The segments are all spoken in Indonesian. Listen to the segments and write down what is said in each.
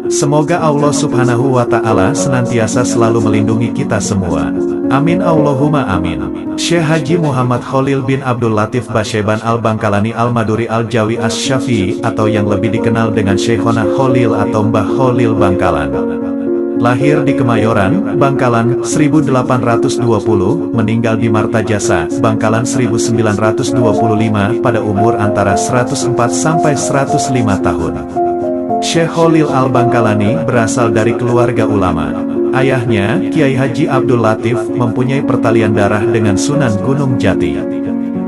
Semoga Allah Subhanahu wa Ta'ala senantiasa selalu melindungi kita semua. Amin Allahumma amin. Syekh Haji Muhammad Khalil bin Abdul Latif Basyeban Al-Bangkalani Al-Maduri Al-Jawi Asy-Syafi'i atau yang lebih dikenal dengan Syekhona Khalil atau Mbah Khalil Bangkalan. Lahir di Kemayoran, Bangkalan, 1820, meninggal di Martajasa, Bangkalan 1925 pada umur antara 104 sampai 105 tahun. Syekh Khalil Al-Bangkalani berasal dari keluarga ulama. Ayahnya, Kiai Haji Abdul Latif, mempunyai pertalian darah dengan Sunan Gunung Jati.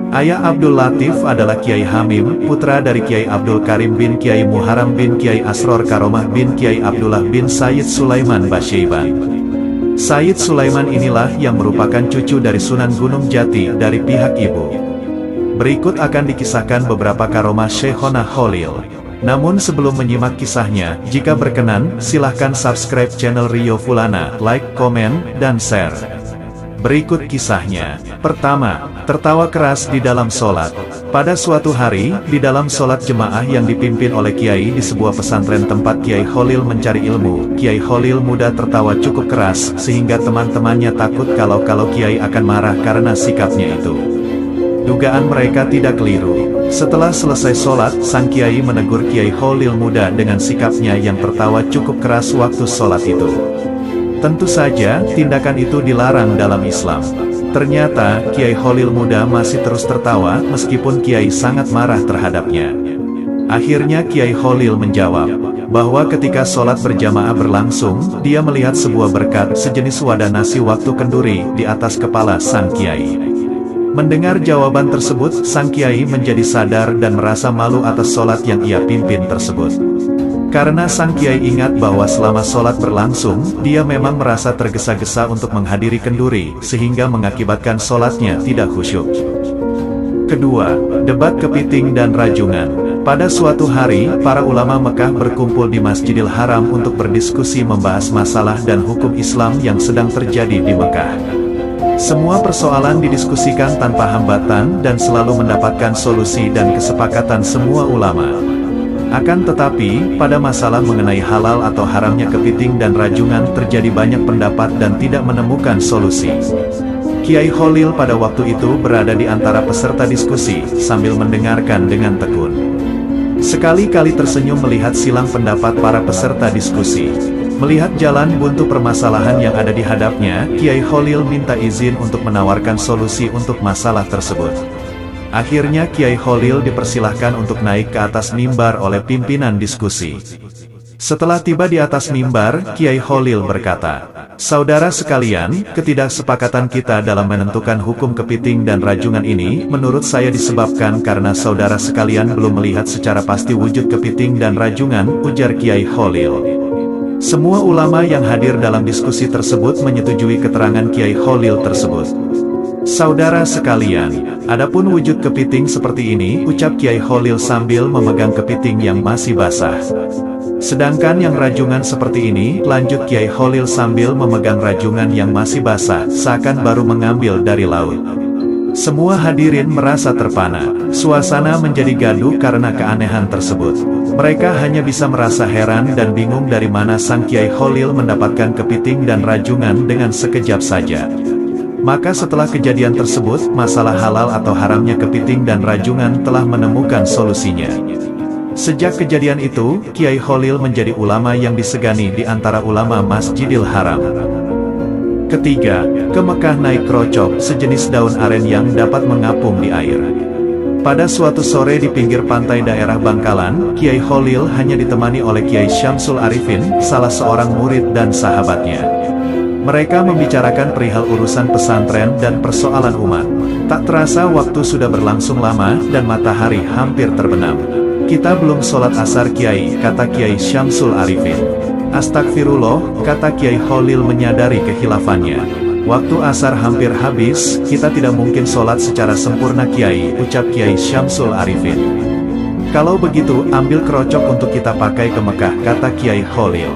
Ayah Abdul Latif adalah Kiai Hamim, putra dari Kiai Abdul Karim bin Kiai Muharram bin Kiai Asror Karomah bin Kiai Abdullah bin Sayyid Sulaiman Basyeban. Sayyid Sulaiman inilah yang merupakan cucu dari Sunan Gunung Jati dari pihak ibu. Berikut akan dikisahkan beberapa karomah Syekhona Khalil. Namun sebelum menyimak kisahnya, jika berkenan, silahkan subscribe channel Rio Fulana, like, komen, dan share. Berikut kisahnya. Pertama, tertawa keras di dalam sholat. Pada suatu hari, di dalam sholat jemaah yang dipimpin oleh Kiai di sebuah pesantren tempat Kiai Khalil mencari ilmu, Kiai Khalil muda tertawa cukup keras, sehingga teman-temannya takut kalau Kiai akan marah karena sikapnya itu. Dugaan mereka tidak keliru. Setelah selesai sholat, sang Kiai menegur Kiai Khalil muda dengan sikapnya yang tertawa cukup keras waktu sholat itu. Tentu saja, tindakan itu dilarang dalam Islam. Ternyata, Kiai Khalil muda masih terus tertawa meskipun Kiai sangat marah terhadapnya. Akhirnya Kiai Khalil menjawab, bahwa ketika sholat berjamaah berlangsung, dia melihat sebuah berkat sejenis wadah nasi waktu kenduri di atas kepala sang Kiai. Mendengar jawaban tersebut, sang Kiai menjadi sadar dan merasa malu atas sholat yang ia pimpin tersebut. Karena sang Kiai ingat bahwa selama sholat berlangsung, dia memang merasa tergesa-gesa untuk menghadiri kenduri, sehingga mengakibatkan sholatnya tidak khusyuk. Kedua, debat kepiting dan rajungan. Pada suatu hari, para ulama Mekah berkumpul di Masjidil Haram untuk berdiskusi membahas masalah dan hukum Islam yang sedang terjadi di Mekah. Semua persoalan didiskusikan tanpa hambatan dan selalu mendapatkan solusi dan kesepakatan semua ulama. Akan tetapi, pada masalah mengenai halal atau haramnya kepiting dan rajungan terjadi banyak pendapat dan tidak menemukan solusi. Kiai Khalil pada waktu itu berada di antara peserta diskusi, sambil mendengarkan dengan tekun. Sekali-kali tersenyum melihat silang pendapat para peserta diskusi. Melihat jalan buntu permasalahan yang ada di hadapnya, Kiai Khalil minta izin untuk menawarkan solusi untuk masalah tersebut. Akhirnya Kiai Khalil dipersilahkan untuk naik ke atas mimbar oleh pimpinan diskusi. Setelah tiba di atas mimbar, Kiai Khalil berkata, "Saudara sekalian, ketidaksepakatan kita dalam menentukan hukum kepiting dan rajungan ini, menurut saya disebabkan karena saudara sekalian belum melihat secara pasti wujud kepiting dan rajungan," ujar Kiai Khalil. Semua ulama yang hadir dalam diskusi tersebut menyetujui keterangan Kiai Khalil tersebut. "Saudara sekalian, adapun wujud kepiting seperti ini," ucap Kiai Khalil sambil memegang kepiting yang masih basah. "Sedangkan yang rajungan seperti ini," lanjut Kiai Khalil sambil memegang rajungan yang masih basah, seakan baru mengambil dari laut. Semua hadirin merasa terpana. Suasana menjadi gaduh karena keanehan tersebut. Mereka hanya bisa merasa heran dan bingung dari mana sang Kiai Khalil mendapatkan kepiting dan rajungan dengan sekejap saja. Maka setelah kejadian tersebut, masalah halal atau haramnya kepiting dan rajungan telah menemukan solusinya. Sejak kejadian itu, Kiai Khalil menjadi ulama yang disegani di antara ulama Masjidil Haram. Ketiga, ke Mekah naik krocok, sejenis daun aren yang dapat mengapung di air. Pada suatu sore di pinggir pantai daerah Bangkalan, Kiai Khalil hanya ditemani oleh Kiai Syamsul Arifin, salah seorang murid dan sahabatnya. Mereka membicarakan perihal urusan pesantren dan persoalan umat. Tak terasa waktu sudah berlangsung lama, dan matahari hampir terbenam. "Kita belum sholat asar Kiai," kata Kiai Syamsul Arifin. "Astagfirullah," kata Kiai Khalil menyadari kehilafannya. "Waktu asar hampir habis, kita tidak mungkin sholat secara sempurna Kiai," ucap Kiai Syamsul Arifin. "Kalau begitu, ambil kerocok untuk kita pakai ke Mekah," kata Kiai Khalil.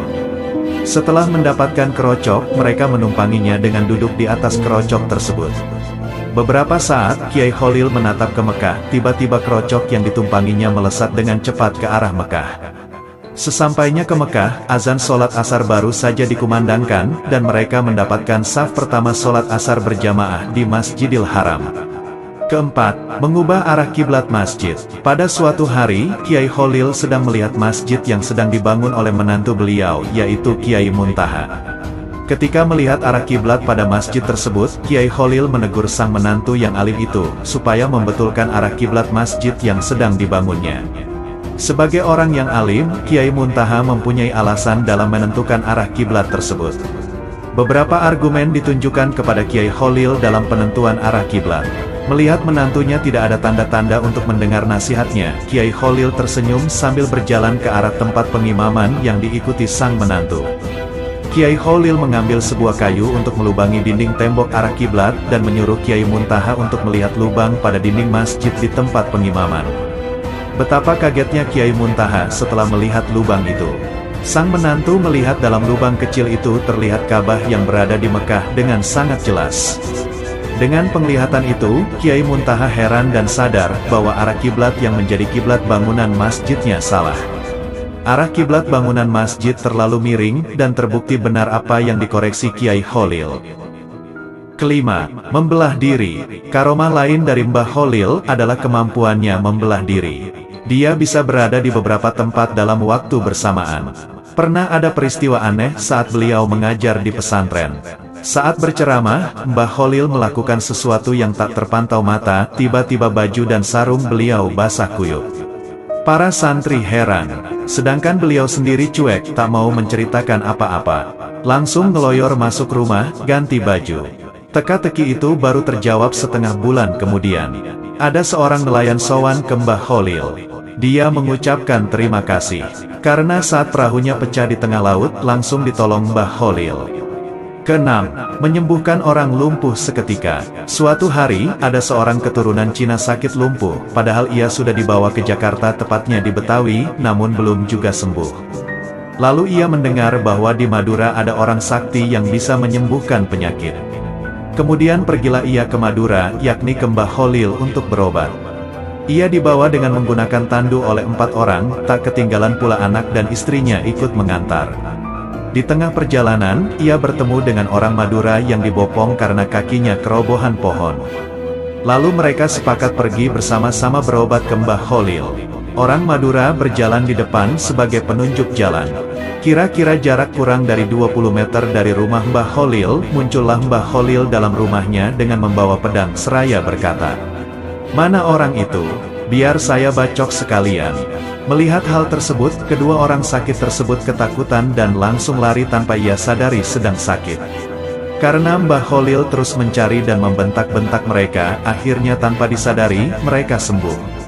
Setelah mendapatkan kerocok, mereka menumpanginya dengan duduk di atas kerocok tersebut. Beberapa saat, Kiai Khalil menatap ke Mekah, tiba-tiba kerocok yang ditumpanginya melesat dengan cepat ke arah Mekah. Sesampainya ke Mekah, azan sholat asar baru saja dikumandangkan, dan mereka mendapatkan saf pertama sholat asar berjamaah di Masjidil Haram. Keempat, mengubah arah kiblat masjid. Pada suatu hari, Kiai Kholil sedang melihat masjid yang sedang dibangun oleh menantu beliau, yaitu Kiai Muntaha. Ketika melihat arah kiblat pada masjid tersebut, Kiai Kholil menegur sang menantu yang alim itu, supaya membetulkan arah kiblat masjid yang sedang dibangunnya. Sebagai orang yang alim, Kiai Muntaha mempunyai alasan dalam menentukan arah kiblat tersebut. Beberapa argumen ditunjukkan kepada Kiai Kholil dalam penentuan arah kiblat. Melihat menantunya tidak ada tanda-tanda untuk mendengar nasihatnya, Kiai Kholil tersenyum sambil berjalan ke arah tempat pengimaman yang diikuti sang menantu. Kiai Kholil mengambil sebuah kayu untuk melubangi dinding tembok arah kiblat dan menyuruh Kiai Muntaha untuk melihat lubang pada dinding masjid di tempat pengimaman. Betapa kagetnya Kiai Muntaha setelah melihat lubang itu. Sang menantu melihat dalam lubang kecil itu terlihat Ka'bah yang berada di Mekah dengan sangat jelas. Dengan penglihatan itu, Kiai Muntaha heran dan sadar bahwa arah kiblat yang menjadi kiblat bangunan masjidnya salah. Arah kiblat bangunan masjid terlalu miring dan terbukti benar apa yang dikoreksi Kiai Kholil. Kelima, membelah diri. Karomah lain dari Mbah Kholil adalah kemampuannya membelah diri. Dia bisa berada di beberapa tempat dalam waktu bersamaan. Pernah ada peristiwa aneh saat beliau mengajar di pesantren. Saat berceramah, Mbah Kholil melakukan sesuatu yang tak terpantau mata, tiba-tiba baju dan sarung beliau basah kuyup. Para santri heran, sedangkan beliau sendiri cuek, tak mau menceritakan apa-apa. Langsung ngeloyor masuk rumah, ganti baju. Teka-teki itu baru terjawab setengah bulan kemudian. Ada seorang nelayan sowan ke Mbah Kholil. Dia mengucapkan terima kasih, karena saat perahunya pecah di tengah laut, langsung ditolong Mbah Kholil. Keenam, menyembuhkan orang lumpuh seketika. Suatu hari, ada seorang keturunan Cina sakit lumpuh, padahal ia sudah dibawa ke Jakarta tepatnya di Betawi, namun belum juga sembuh. Lalu ia mendengar bahwa di Madura ada orang sakti yang bisa menyembuhkan penyakit. Kemudian pergilah ia ke Madura, yakni ke Mbah Kholil untuk berobat. Ia dibawa dengan menggunakan tandu oleh 4 orang, tak ketinggalan pula anak dan istrinya ikut mengantar. Di tengah perjalanan, ia bertemu dengan orang Madura yang dibopong karena kakinya kerobohan pohon. Lalu mereka sepakat pergi bersama-sama berobat ke Mbah Kholil. Orang Madura berjalan di depan sebagai penunjuk jalan. Kira-kira jarak kurang dari 20 meter dari rumah Mbah Kholil, muncullah Mbah Kholil dalam rumahnya dengan membawa pedang seraya berkata, "Mana orang itu? Biar saya bacok sekalian." Melihat hal tersebut, kedua orang sakit tersebut ketakutan dan langsung lari tanpa ia sadari sedang sakit. Karena Mbah Kholil terus mencari dan membentak-bentak mereka, akhirnya tanpa disadari, mereka sembuh.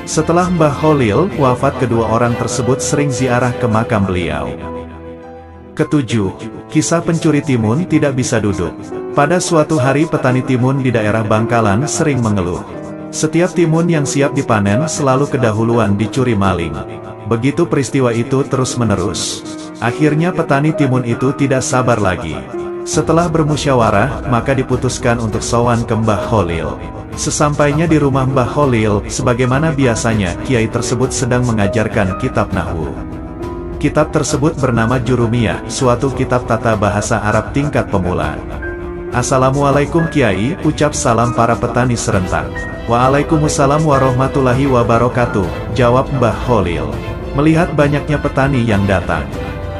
Setelah Mbah Kholil wafat, kedua orang tersebut sering ziarah ke makam beliau. Ketujuh, kisah pencuri timun tidak bisa duduk. Pada suatu hari petani timun di daerah Bangkalan sering mengeluh. Setiap timun yang siap dipanen selalu kedahuluan dicuri maling. Begitu peristiwa itu terus-menerus. Akhirnya petani timun itu tidak sabar lagi. Setelah bermusyawarah, maka diputuskan untuk sowan ke Mbah Kholil. Sesampainya di rumah Mbah Kholil, sebagaimana biasanya, kiai tersebut sedang mengajarkan kitab Nahwu. Kitab tersebut bernama Jurumiyah, suatu kitab tata bahasa Arab tingkat pemula. "Assalamualaikum Kiai," ucap salam para petani serentak. "Waalaikumsalam warahmatullahi wabarakatuh," jawab Mbah Kholil. Melihat banyaknya petani yang datang,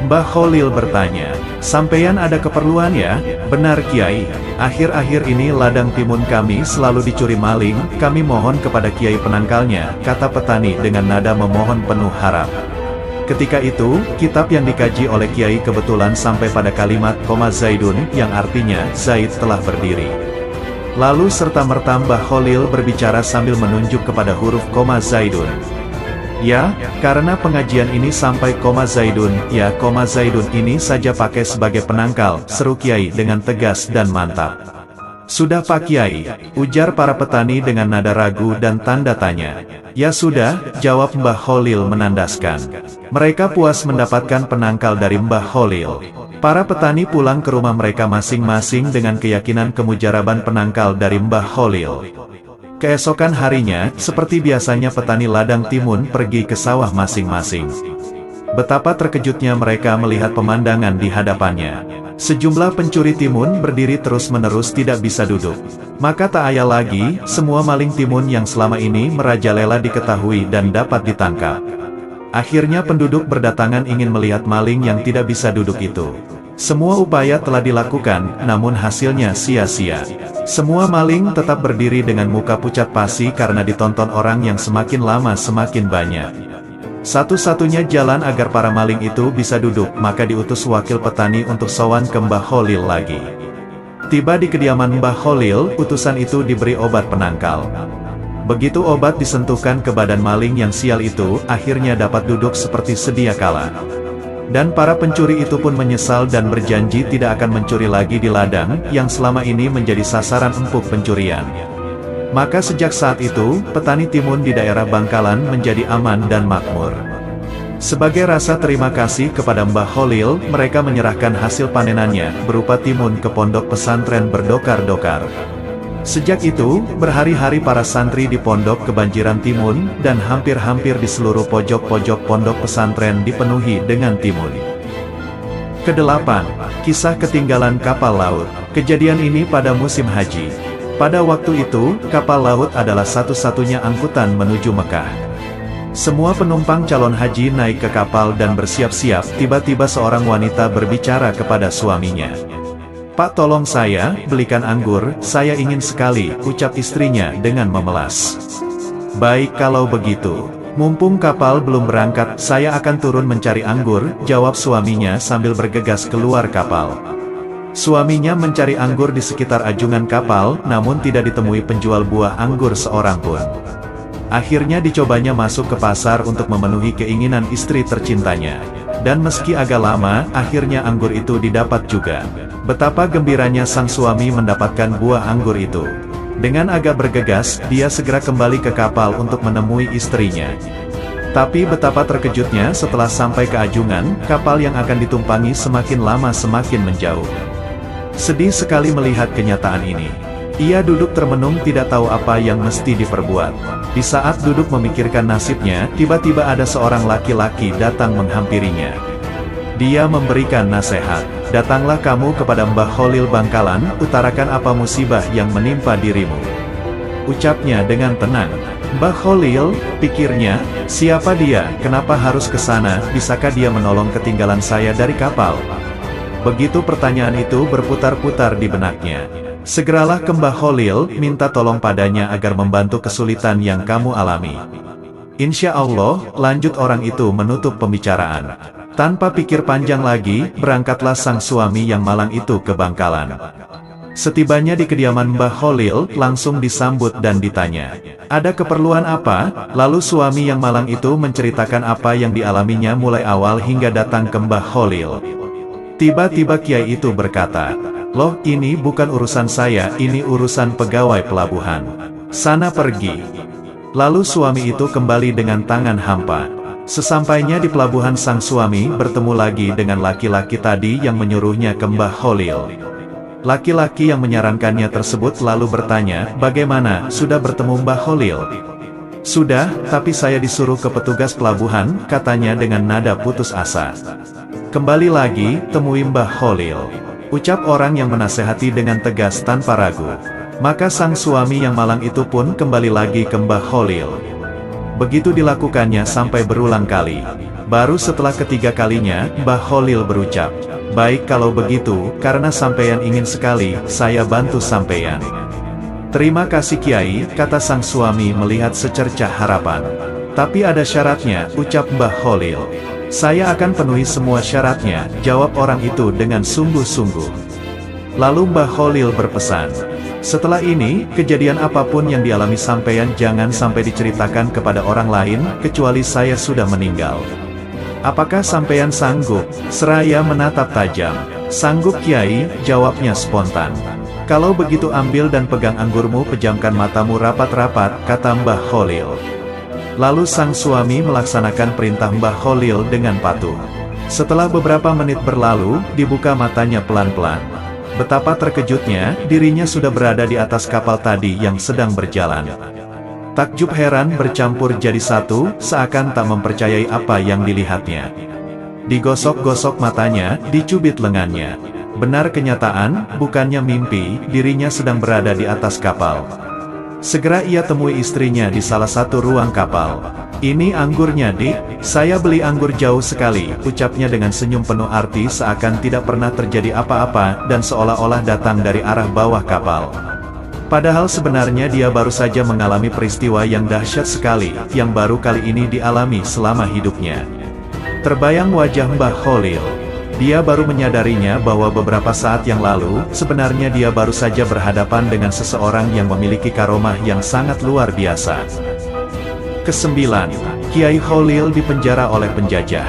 Mbah Kholil bertanya, "Sampeyan ada keperluan ya?" "Benar Kiai, akhir-akhir ini ladang timun kami selalu dicuri maling, kami mohon kepada Kiai penangkalnya," kata petani dengan nada memohon penuh harap. Ketika itu, kitab yang dikaji oleh Kiai kebetulan sampai pada kalimat koma Zaidun, yang artinya, Zaid telah berdiri. Lalu serta-merta Mbah Kholil berbicara sambil menunjuk kepada huruf koma Zaidun. "Ya, karena pengajian ini sampai koma Zaidun, ya koma Zaidun ini saja pakai sebagai penangkal," seru Kiai dengan tegas dan mantap. "Sudah Pak Kiai," ujar para petani dengan nada ragu dan tanda tanya. "Ya sudah," jawab Mbah Kholil menandaskan. Mereka puas mendapatkan penangkal dari Mbah Kholil. Para petani pulang ke rumah mereka masing-masing dengan keyakinan kemujaraban penangkal dari Mbah Kholil. Keesokan harinya, seperti biasanya petani ladang timun pergi ke sawah masing-masing. Betapa terkejutnya mereka melihat pemandangan di hadapannya. Sejumlah pencuri timun berdiri terus-menerus tidak bisa duduk. Maka tak ayal lagi, semua maling timun yang selama ini merajalela diketahui dan dapat ditangkap. Akhirnya penduduk berdatangan ingin melihat maling yang tidak bisa duduk itu. Semua upaya telah dilakukan, namun hasilnya sia-sia. Semua maling tetap berdiri dengan muka pucat pasi karena ditonton orang yang semakin lama semakin banyak. Satu-satunya jalan agar para maling itu bisa duduk, maka diutus wakil petani untuk sowan ke Mbah Kholil lagi. Tiba di kediaman Mbah Kholil, utusan itu diberi obat penangkal. Begitu obat disentuhkan ke badan maling yang sial itu, akhirnya dapat duduk seperti sedia kala. Dan para pencuri itu pun menyesal dan berjanji tidak akan mencuri lagi di ladang, yang selama ini menjadi sasaran empuk pencurian. Maka sejak saat itu, petani timun di daerah Bangkalan menjadi aman dan makmur. Sebagai rasa terima kasih kepada Mbah Kholil, mereka menyerahkan hasil panenannya, berupa timun ke pondok pesantren berdokar-dokar. Sejak itu, berhari-hari para santri di pondok kebanjiran timun, dan hampir-hampir di seluruh pojok-pojok pondok pesantren dipenuhi dengan timun. Kedelapan, kisah ketinggalan kapal laut. Kejadian ini pada musim haji. Pada waktu itu, kapal laut adalah satu-satunya angkutan menuju Mekah. Semua penumpang calon haji naik ke kapal dan bersiap-siap. Tiba-tiba seorang wanita berbicara kepada suaminya. "Pak, tolong saya, belikan anggur, saya ingin sekali," ucap istrinya dengan memelas. "Baik kalau begitu. Mumpung kapal belum berangkat, saya akan turun mencari anggur," jawab suaminya sambil bergegas keluar kapal. Suaminya mencari anggur di sekitar ajungan kapal, namun tidak ditemui penjual buah anggur seorang pun. Akhirnya dicobanya masuk ke pasar untuk memenuhi keinginan istri tercintanya. Dan meski agak lama, akhirnya anggur itu didapat juga. Betapa gembiranya sang suami mendapatkan buah anggur itu. Dengan agak bergegas, dia segera kembali ke kapal untuk menemui istrinya. Tapi betapa terkejutnya setelah sampai ke ajungan, kapal yang akan ditumpangi semakin lama semakin menjauh. Sedih sekali melihat kenyataan ini. Ia duduk termenung tidak tahu apa yang mesti diperbuat. Di saat duduk memikirkan nasibnya, tiba-tiba ada seorang laki-laki datang menghampirinya. Dia memberikan nasihat. "Datanglah kamu kepada Mbah Kholil Bangkalan, utarakan apa musibah yang menimpa dirimu," ucapnya dengan tenang. "Mbah Kholil," pikirnya, "siapa dia, kenapa harus ke sana, bisakah dia menolong ketinggalan saya dari kapal?" Begitu pertanyaan itu berputar-putar di benaknya. "Segeralah ke Mbah Kholil, minta tolong padanya agar membantu kesulitan yang kamu alami. Insya Allah," lanjut orang itu menutup pembicaraan. Tanpa pikir panjang lagi, berangkatlah sang suami yang malang itu ke Bangkalan. Setibanya di kediaman Mbah Kholil, langsung disambut dan ditanya, "Ada keperluan apa?" Lalu suami yang malang itu menceritakan apa yang dialaminya mulai awal hingga datang ke Mbah Kholil. Tiba-tiba kiai itu berkata, "Loh, ini bukan urusan saya, ini urusan pegawai pelabuhan. Sana pergi." Lalu suami itu kembali dengan tangan hampa. Sesampainya di pelabuhan, sang suami bertemu lagi dengan laki-laki tadi yang menyuruhnya ke Mbah Kholil. Laki-laki yang menyarankannya tersebut lalu bertanya, "Bagaimana, sudah bertemu Mbah Kholil?" "Sudah, tapi saya disuruh ke petugas pelabuhan," katanya dengan nada putus asa. "Kembali lagi, temui Mbah Kholil," ucap orang yang menasehati dengan tegas tanpa ragu. Maka sang suami yang malang itu pun kembali lagi ke Mbah Kholil. Begitu dilakukannya sampai berulang kali. Baru setelah ketiga kalinya, Mbah Kholil berucap, "Baik kalau begitu, karena sampeyan ingin sekali, saya bantu sampeyan." "Terima kasih Kiai," kata sang suami melihat secercah harapan. "Tapi ada syaratnya," ucap Mbah Kholil. "Saya akan penuhi semua syaratnya," jawab orang itu dengan sungguh-sungguh. Lalu Mbah Kholil berpesan, "Setelah ini, kejadian apapun yang dialami sampeyan jangan sampai diceritakan kepada orang lain, kecuali saya sudah meninggal. Apakah sampeyan sanggup?" Seraya menatap tajam. "Sanggup Kiai," jawabnya spontan. "Kalau begitu ambil dan pegang anggurmu, pejamkan matamu rapat-rapat," kata Mbah Kholil. Lalu sang suami melaksanakan perintah Mbah Kholil dengan patuh. Setelah beberapa menit berlalu, dibuka matanya pelan-pelan. Betapa terkejutnya, dirinya sudah berada di atas kapal tadi yang sedang berjalan. Takjub heran bercampur jadi satu, seakan tak mempercayai apa yang dilihatnya. Digosok-gosok matanya, dicubit lengannya. Benar kenyataan, bukannya mimpi, dirinya sedang berada di atas kapal. Segera ia temui istrinya di salah satu ruang kapal. "Ini anggurnya, Dik. Saya beli anggur jauh sekali," ucapnya dengan senyum penuh arti seakan tidak pernah terjadi apa-apa dan seolah-olah datang dari arah bawah kapal. Padahal sebenarnya dia baru saja mengalami peristiwa yang dahsyat sekali, yang baru kali ini dialami selama hidupnya. Terbayang wajah Mbah Kholil. Dia baru menyadarinya bahwa beberapa saat yang lalu, sebenarnya dia baru saja berhadapan dengan seseorang yang memiliki karomah yang sangat luar biasa. Kesembilan, Kiai Kholil dipenjara oleh penjajah.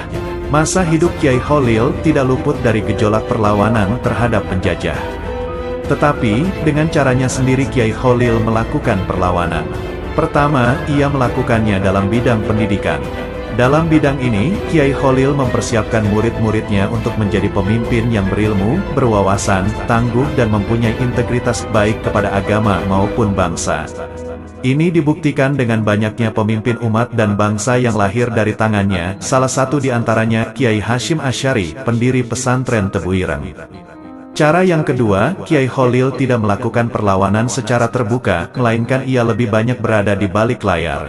Masa hidup Kiai Kholil tidak luput dari gejolak perlawanan terhadap penjajah. Tetapi, dengan caranya sendiri Kiai Kholil melakukan perlawanan. Pertama, ia melakukannya dalam bidang pendidikan. Dalam bidang ini, Kiai Kholil mempersiapkan murid-muridnya untuk menjadi pemimpin yang berilmu, berwawasan, tangguh dan mempunyai integritas baik kepada agama maupun bangsa. Ini dibuktikan dengan banyaknya pemimpin umat dan bangsa yang lahir dari tangannya, salah satu di antaranya Kiai Hashim Asy'ari, pendiri pesantren Tebu Ireng. Cara yang kedua, Kiai Kholil tidak melakukan perlawanan secara terbuka, melainkan ia lebih banyak berada di balik layar.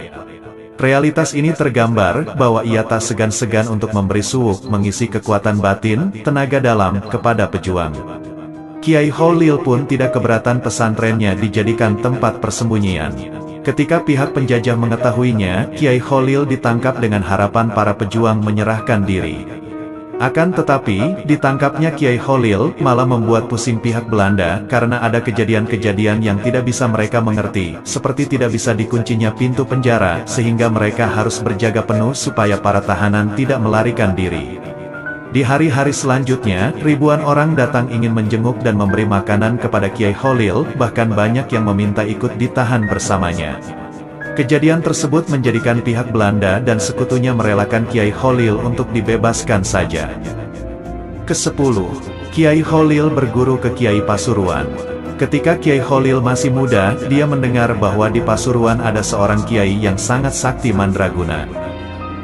Realitas ini tergambar bahwa ia tak segan-segan untuk memberi suuk, mengisi kekuatan batin, tenaga dalam, kepada pejuang. Kiai Kholil pun tidak keberatan pesantrennya dijadikan tempat persembunyian. Ketika pihak penjajah mengetahuinya, Kiai Kholil ditangkap dengan harapan para pejuang menyerahkan diri. Akan tetapi, ditangkapnya Kiai Kholil malah membuat pusing pihak Belanda karena ada kejadian-kejadian yang tidak bisa mereka mengerti, seperti tidak bisa dikuncinya pintu penjara, sehingga mereka harus berjaga penuh supaya para tahanan tidak melarikan diri. Di hari-hari selanjutnya, ribuan orang datang ingin menjenguk dan memberi makanan kepada Kiai Kholil, bahkan banyak yang meminta ikut ditahan bersamanya. Kejadian tersebut menjadikan pihak Belanda dan sekutunya merelakan Kiai Kholil untuk dibebaskan saja. Ke-10. Kiai Kholil berguru ke Kiai Pasuruan. Ketika Kiai Kholil masih muda, dia mendengar bahwa di Pasuruan ada seorang kiai yang sangat sakti mandraguna.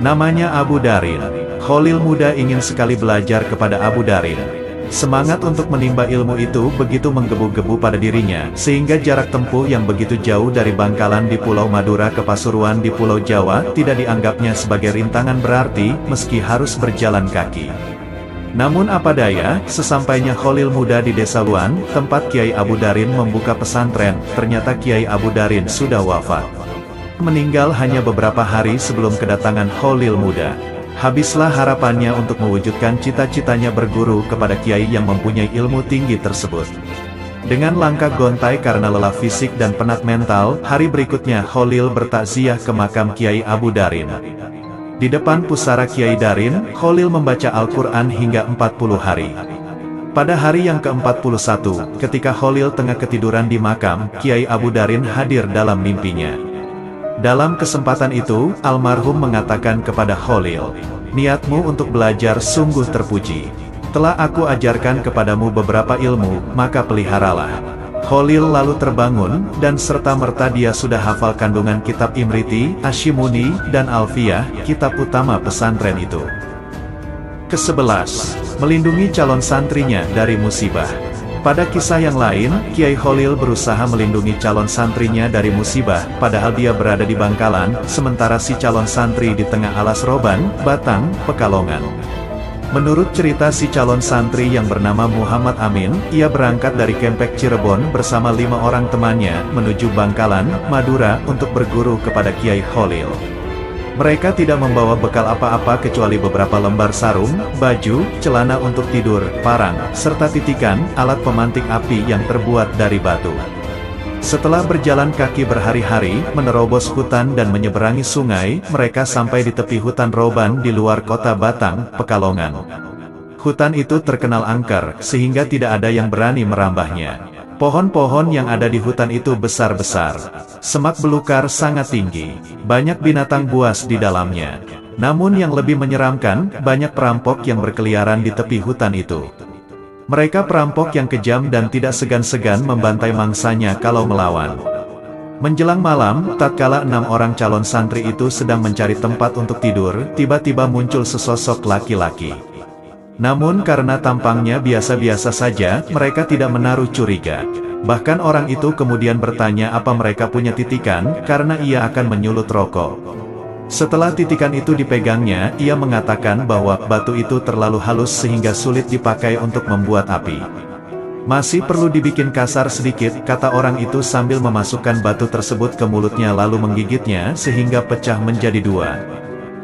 Namanya Abu Darin. Kholil muda ingin sekali belajar kepada Abu Darin. Semangat untuk menimba ilmu itu begitu menggebu-gebu pada dirinya, sehingga jarak tempuh yang begitu jauh dari Bangkalan di Pulau Madura ke Pasuruan di Pulau Jawa tidak dianggapnya sebagai rintangan berarti, meski harus berjalan kaki. Namun apa daya, sesampainya Kholil muda di Desa Luan, tempat Kiai Abu Darin membuka pesantren, ternyata Kiai Abu Darin sudah wafat. Meninggal hanya beberapa hari sebelum kedatangan Kholil muda. Habislah harapannya untuk mewujudkan cita-citanya berguru kepada kiai yang mempunyai ilmu tinggi tersebut. Dengan langkah gontai karena lelah fisik dan penat mental, hari berikutnya Kholil bertakziah ke makam Kiai Abu Darin. Di depan pusara Kiai Darin, Kholil membaca Al-Quran hingga 40 hari. Pada hari yang ke-41, ketika Kholil tengah ketiduran di makam, Kiai Abu Darin hadir dalam mimpinya. Dalam kesempatan itu, almarhum mengatakan kepada Kholil, "Niatmu untuk belajar sungguh terpuji. Telah aku ajarkan kepadamu beberapa ilmu, maka peliharalah." Kholil lalu terbangun, dan serta-merta dia sudah hafal kandungan kitab Imriti, Ashimuni, dan Alfiyah, kitab utama pesantren itu. Ke-11. Melindungi calon santrinya dari musibah. Pada kisah yang lain, Kiai Kholil berusaha melindungi calon santrinya dari musibah, padahal dia berada di Bangkalan, sementara si calon santri di tengah alas Roban, Batang, Pekalongan. Menurut cerita si calon santri yang bernama Muhammad Amin, ia berangkat dari Kempek Cirebon bersama 5 orang temannya, menuju Bangkalan, Madura, untuk berguru kepada Kiai Kholil. Mereka tidak membawa bekal apa-apa kecuali beberapa lembar sarung, baju, celana untuk tidur, parang, serta titikan, alat pemantik api yang terbuat dari batu. Setelah berjalan kaki berhari-hari, menerobos hutan dan menyeberangi sungai, mereka sampai di tepi hutan Roban di luar kota Batang, Pekalongan. Hutan itu terkenal angker, sehingga tidak ada yang berani merambahnya. Pohon-pohon yang ada di hutan itu besar-besar. Semak belukar sangat tinggi. Banyak binatang buas di dalamnya. Namun yang lebih menyeramkan, banyak perampok yang berkeliaran di tepi hutan itu. Mereka perampok yang kejam dan tidak segan-segan membantai mangsanya kalau melawan. Menjelang malam, tatkala 6 orang calon santri itu sedang mencari tempat untuk tidur, tiba-tiba muncul sesosok laki-laki. Namun karena tampangnya biasa-biasa saja, mereka tidak menaruh curiga. Bahkan orang itu kemudian bertanya apa mereka punya titikan, karena ia akan menyulut rokok. Setelah titikan itu dipegangnya, ia mengatakan bahwa batu itu terlalu halus sehingga sulit dipakai untuk membuat api. Masih perlu dibikin kasar sedikit, kata orang itu sambil memasukkan batu tersebut ke mulutnya lalu menggigitnya sehingga pecah menjadi dua.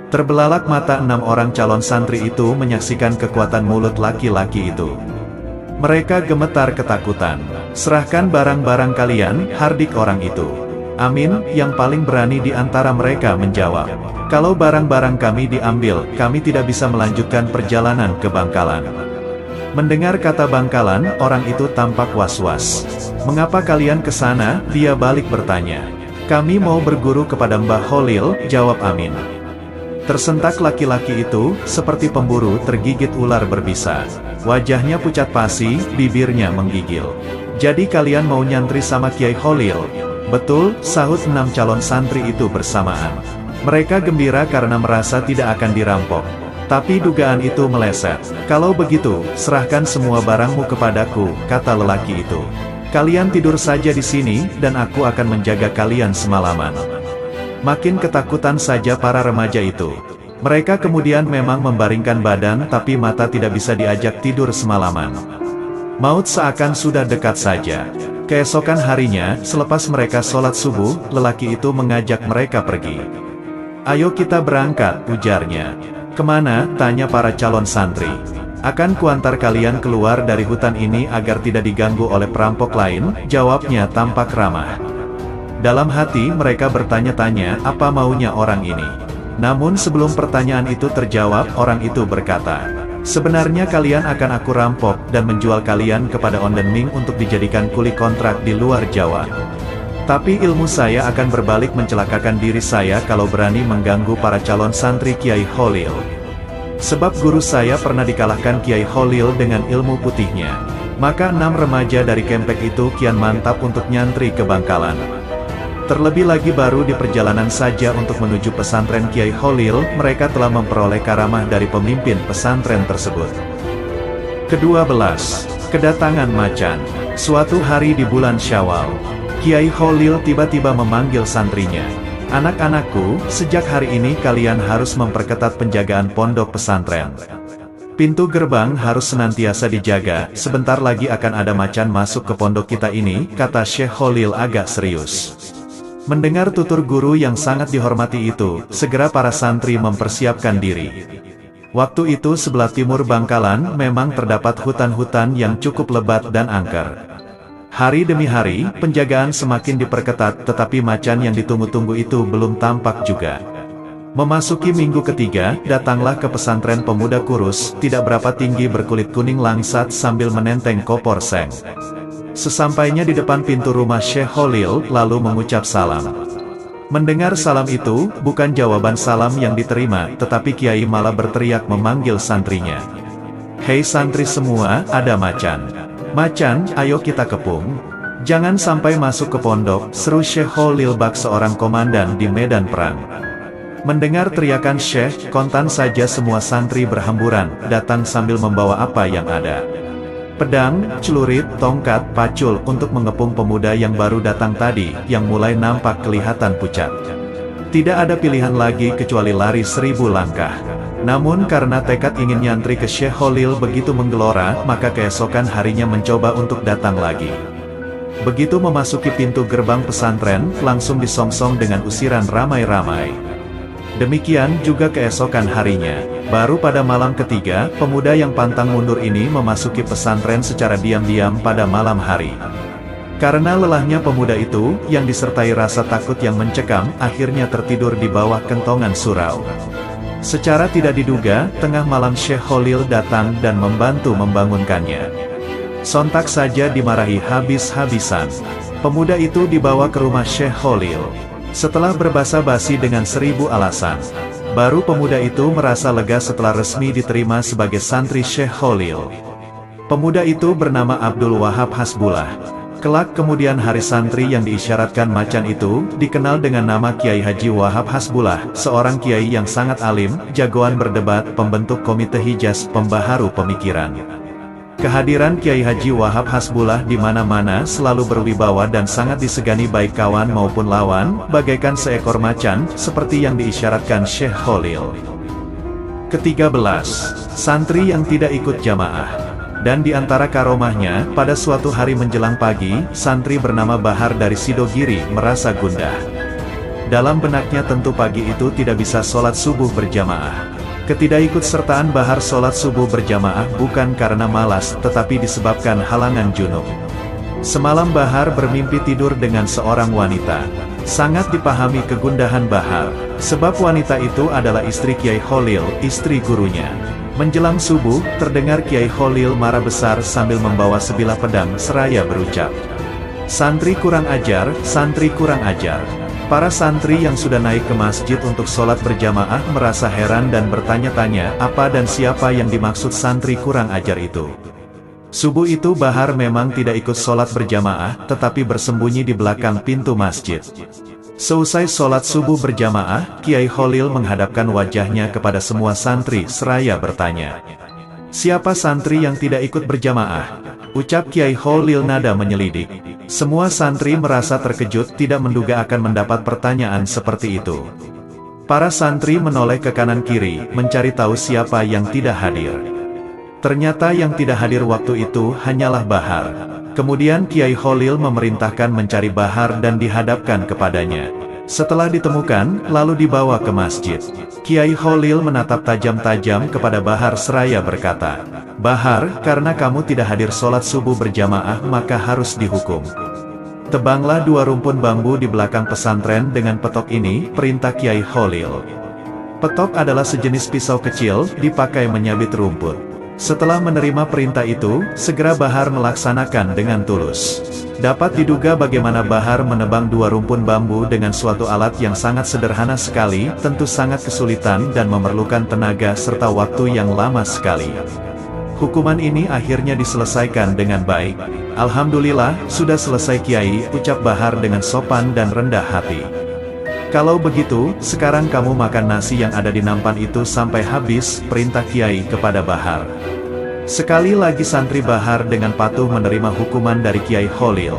Terbelalak mata 6 orang calon santri itu menyaksikan kekuatan mulut laki-laki itu. Mereka gemetar ketakutan. "Serahkan barang-barang kalian," hardik orang itu. Amin, yang paling berani di antara mereka menjawab. "Kalau barang-barang kami diambil, kami tidak bisa melanjutkan perjalanan ke Bangkalan." Mendengar kata Bangkalan, orang itu tampak was-was. "Mengapa kalian ke sana?" dia balik bertanya. "Kami mau berguru kepada Mbah Kholil," jawab Amin. Tersentak laki-laki itu, seperti pemburu tergigit ular berbisa. Wajahnya pucat pasi, bibirnya menggigil. "Jadi kalian mau nyantri sama Kiai Kholil?" "Betul," sahut 6 calon santri itu bersamaan. Mereka gembira karena merasa tidak akan dirampok. Tapi dugaan itu meleset. "Kalau begitu, serahkan semua barangmu kepadaku," kata lelaki itu. "Kalian tidur saja di sini, dan aku akan menjaga kalian semalaman." Makin ketakutan saja para remaja itu. Mereka kemudian memang membaringkan badan, tapi mata tidak bisa diajak tidur semalaman. Maut seakan sudah dekat saja. Keesokan harinya, selepas mereka sholat subuh, lelaki itu mengajak mereka pergi. "Ayo kita berangkat," ujarnya. "Kemana?" tanya para calon santri. "Akan kuantar kalian keluar dari hutan ini agar tidak diganggu oleh perampok lain," jawabnya tampak ramah. Dalam hati mereka bertanya-tanya apa maunya orang ini. Namun sebelum pertanyaan itu terjawab, orang itu berkata, "Sebenarnya kalian akan aku rampok dan menjual kalian kepada Onden Ming untuk dijadikan kuli kontrak di luar Jawa. Tapi ilmu saya akan berbalik mencelakakan diri saya kalau berani mengganggu para calon santri Kiai Kholil. Sebab guru saya pernah dikalahkan Kiai Kholil dengan ilmu putihnya." Maka 6 remaja dari Kempek itu kian mantap untuk nyantri ke Bangkalan. Terlebih lagi baru di perjalanan saja untuk menuju pesantren Kiai Kholil, mereka telah memperoleh karamah dari pemimpin pesantren tersebut. Ke-12. Kedatangan macan. Suatu hari di bulan Syawal, Kiai Kholil tiba-tiba memanggil santrinya. "Anak-anakku, sejak hari ini kalian harus memperketat penjagaan pondok pesantren. Pintu gerbang harus senantiasa dijaga, sebentar lagi akan ada macan masuk ke pondok kita ini," kata Syekh Kholil agak serius. Mendengar tutur guru yang sangat dihormati itu, segera para santri mempersiapkan diri. Waktu itu sebelah timur Bangkalan memang terdapat hutan-hutan yang cukup lebat dan angker. Hari demi hari, penjagaan semakin diperketat, tetapi macan yang ditunggu-tunggu itu belum tampak juga. Memasuki minggu ketiga, datanglah ke pesantren pemuda kurus, tidak berapa tinggi berkulit kuning langsat sambil menenteng kopor seng. Sesampainya di depan pintu rumah Syekh Kholil, lalu mengucap salam. Mendengar salam itu, bukan jawaban salam yang diterima, tetapi Kiai malah berteriak memanggil santrinya. "Hei santri semua, ada macan. Macan, ayo kita kepung. Jangan sampai masuk ke pondok," seru Syekh Kholil bak seorang komandan di medan perang. Mendengar teriakan Syekh, kontan saja semua santri berhamburan, datang sambil membawa apa yang ada. Pedang, celurit, tongkat, pacul untuk mengepung pemuda yang baru datang tadi, yang mulai nampak kelihatan pucat. Tidak ada pilihan lagi kecuali lari 1000 langkah. Namun karena tekad ingin nyantri ke Syekh Kholil begitu menggelora, maka keesokan harinya mencoba untuk datang lagi. Begitu memasuki pintu gerbang pesantren, langsung disongsong dengan usiran ramai-ramai. Demikian juga keesokan harinya. Baru pada malam ketiga, pemuda yang pantang mundur ini memasuki pesantren secara diam-diam pada malam hari. Karena lelahnya pemuda itu, yang disertai rasa takut yang mencekam, akhirnya tertidur di bawah kentongan surau. Secara tidak diduga, tengah malam Syekh Kholil datang dan membantu membangunkannya. Sontak saja dimarahi habis-habisan. Pemuda itu dibawa ke rumah Syekh Kholil. Setelah berbasa-basi dengan 1000 alasan, baru pemuda itu merasa lega setelah resmi diterima sebagai santri Syekh Kholil. Pemuda itu bernama Abdul Wahab Hasbullah. Kelak kemudian hari santri yang diisyaratkan macan itu, dikenal dengan nama Kiai Haji Wahab Hasbullah, seorang kiai yang sangat alim, jagoan berdebat, pembentuk komite Hijaz, pembaharu pemikiran. Kehadiran Kiai Haji Wahab Hasbullah di mana-mana selalu berwibawa dan sangat disegani baik kawan maupun lawan, bagaikan seekor macan, seperti yang diisyaratkan Syekh Khalil. Ke-13. Santri yang tidak ikut jamaah. Dan di antara karomahnya, pada suatu hari menjelang pagi, santri bernama Bahar dari Sidogiri merasa gundah. Dalam benaknya tentu pagi itu tidak bisa sholat subuh berjamaah. Ketidakikutsertaan Bahar sholat subuh berjamaah bukan karena malas, tetapi disebabkan halangan junub. Semalam Bahar bermimpi tidur dengan seorang wanita. Sangat dipahami kegundahan Bahar, sebab wanita itu adalah istri Kiai Khalil, istri gurunya. Menjelang subuh, terdengar Kiai Khalil marah besar sambil membawa sebilah pedang seraya berucap, "Santri kurang ajar, santri kurang ajar." Para santri yang sudah naik ke masjid untuk sholat berjamaah merasa heran dan bertanya-tanya, apa dan siapa yang dimaksud santri kurang ajar itu. Subuh itu Bahar memang tidak ikut sholat berjamaah, tetapi bersembunyi di belakang pintu masjid. Seusai sholat subuh berjamaah, Kiai Khalil menghadapkan wajahnya kepada semua santri seraya bertanya, "Siapa santri yang tidak ikut berjamaah?" Ucap Kiai Khalil nada menyelidik. Semua santri merasa terkejut tidak menduga akan mendapat pertanyaan seperti itu. Para santri menoleh ke kanan kiri, mencari tahu siapa yang tidak hadir. Ternyata yang tidak hadir waktu itu hanyalah Bahar. Kemudian Kiai Khalil memerintahkan mencari Bahar dan dihadapkan kepadanya. Setelah ditemukan, lalu dibawa ke masjid. Kiai Khalil menatap tajam-tajam kepada Bahar seraya berkata, "Bahar, karena kamu tidak hadir sholat subuh berjamaah maka harus dihukum. Tebanglah 2 rumpun bambu di belakang pesantren dengan petok ini," perintah Kiai Khalil. Petok adalah sejenis pisau kecil, dipakai menyabit rumput. Setelah menerima perintah itu, segera Bahar melaksanakan dengan tulus. Dapat diduga bagaimana Bahar menebang 2 rumpun bambu dengan suatu alat yang sangat sederhana sekali, tentu sangat kesulitan dan memerlukan tenaga serta waktu yang lama sekali. Hukuman ini akhirnya diselesaikan dengan baik. "Alhamdulillah, sudah selesai Kiai," ucap Bahar dengan sopan dan rendah hati. "Kalau begitu, sekarang kamu makan nasi yang ada di nampan itu sampai habis," perintah Kiai kepada Bahar. Sekali lagi santri Bahar dengan patuh menerima hukuman dari Kiai Khalil.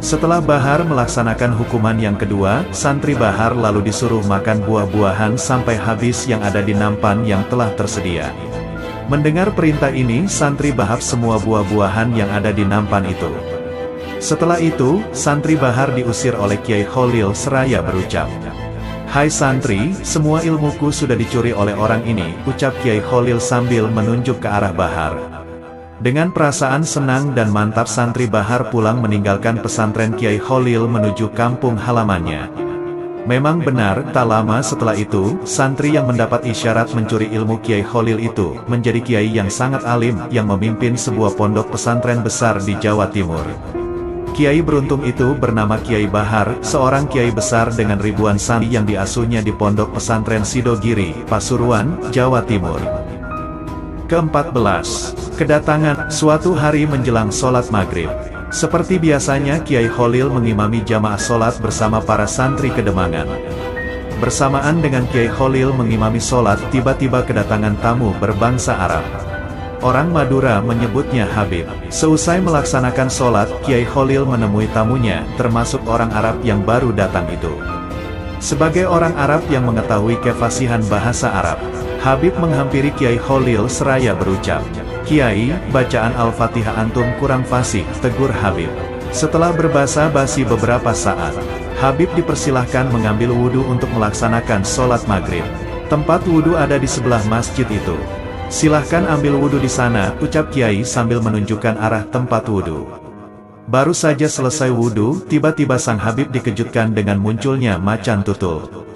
Setelah Bahar melaksanakan hukuman yang kedua, santri Bahar lalu disuruh makan buah-buahan sampai habis yang ada di nampan yang telah tersedia. Mendengar perintah ini, santri Bahar semua buah-buahan yang ada di nampan itu. Setelah itu, santri Bahar diusir oleh Kiai Khalil seraya berucap, "Hai santri, semua ilmuku sudah dicuri oleh orang ini," ucap Kiai Khalil sambil menunjuk ke arah Bahar. Dengan perasaan senang dan mantap santri Bahar pulang meninggalkan pesantren Kiai Khalil menuju kampung halamannya. Memang benar, tak lama setelah itu, santri yang mendapat isyarat mencuri ilmu Kiai Khalil itu, menjadi kiai yang sangat alim, yang memimpin sebuah pondok pesantren besar di Jawa Timur. Kiai beruntung itu bernama Kiai Bahar, seorang kiai besar dengan ribuan santri yang diasuhnya di pondok pesantren Sidogiri, Pasuruan, Jawa Timur. Ke-14. Kedatangan, suatu hari menjelang sholat maghrib. Seperti biasanya Kiai Khalil mengimami jamaah sholat bersama para santri kedemangan. Bersamaan dengan Kiai Khalil mengimami sholat, tiba-tiba kedatangan tamu berbangsa Arab. Orang Madura menyebutnya Habib. Seusai melaksanakan sholat, Kiai Khalil menemui tamunya, termasuk orang Arab yang baru datang itu. Sebagai orang Arab yang mengetahui kefasihan bahasa Arab, Habib menghampiri Kiai Khalil seraya berucap, "Kiai, bacaan Al-Fatihah antum kurang fasih," tegur Habib. Setelah berbasa-basi beberapa saat, Habib dipersilahkan mengambil wudhu untuk melaksanakan sholat maghrib. Tempat wudhu ada di sebelah masjid itu. "Silahkan ambil wudhu di sana," ucap Kiai sambil menunjukkan arah tempat wudhu. Baru saja selesai wudhu, tiba-tiba sang Habib dikejutkan dengan munculnya macan tutul.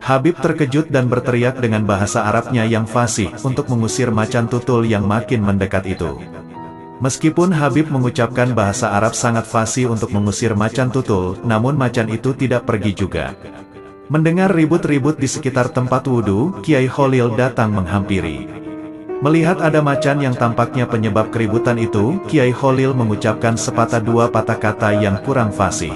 Habib terkejut dan berteriak dengan bahasa Arabnya yang fasih, untuk mengusir macan tutul yang makin mendekat itu. Meskipun Habib mengucapkan bahasa Arab sangat fasih untuk mengusir macan tutul, namun macan itu tidak pergi juga. Mendengar ribut-ribut di sekitar tempat wudhu, Kiai Khalil datang menghampiri. Melihat ada macan yang tampaknya penyebab keributan itu, Kiai Kholil mengucapkan sepatah dua patah kata yang kurang fasih.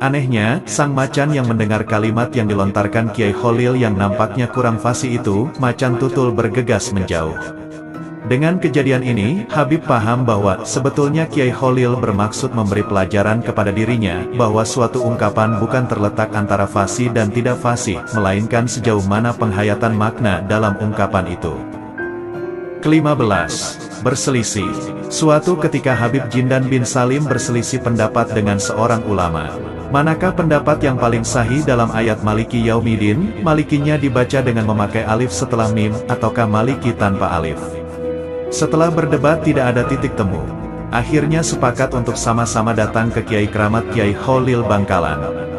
Anehnya, sang macan yang mendengar kalimat yang dilontarkan Kiai Kholil yang nampaknya kurang fasih itu, macan tutul bergegas menjauh. Dengan kejadian ini, Habib paham bahwa sebetulnya Kiai Kholil bermaksud memberi pelajaran kepada dirinya, bahwa suatu ungkapan bukan terletak antara fasih dan tidak fasih, melainkan sejauh mana penghayatan makna dalam ungkapan itu. Ke-15. Berselisih. Suatu ketika Habib Jindan bin Salim berselisih pendapat dengan seorang ulama. Manakah pendapat yang paling sahih dalam ayat Maliki Yaumiddin? Malikinya dibaca dengan memakai alif setelah mim, ataukah Maliki tanpa alif? Setelah berdebat tidak ada titik temu. Akhirnya sepakat untuk sama-sama datang ke Kiai Keramat Kiai Kholil Bangkalan.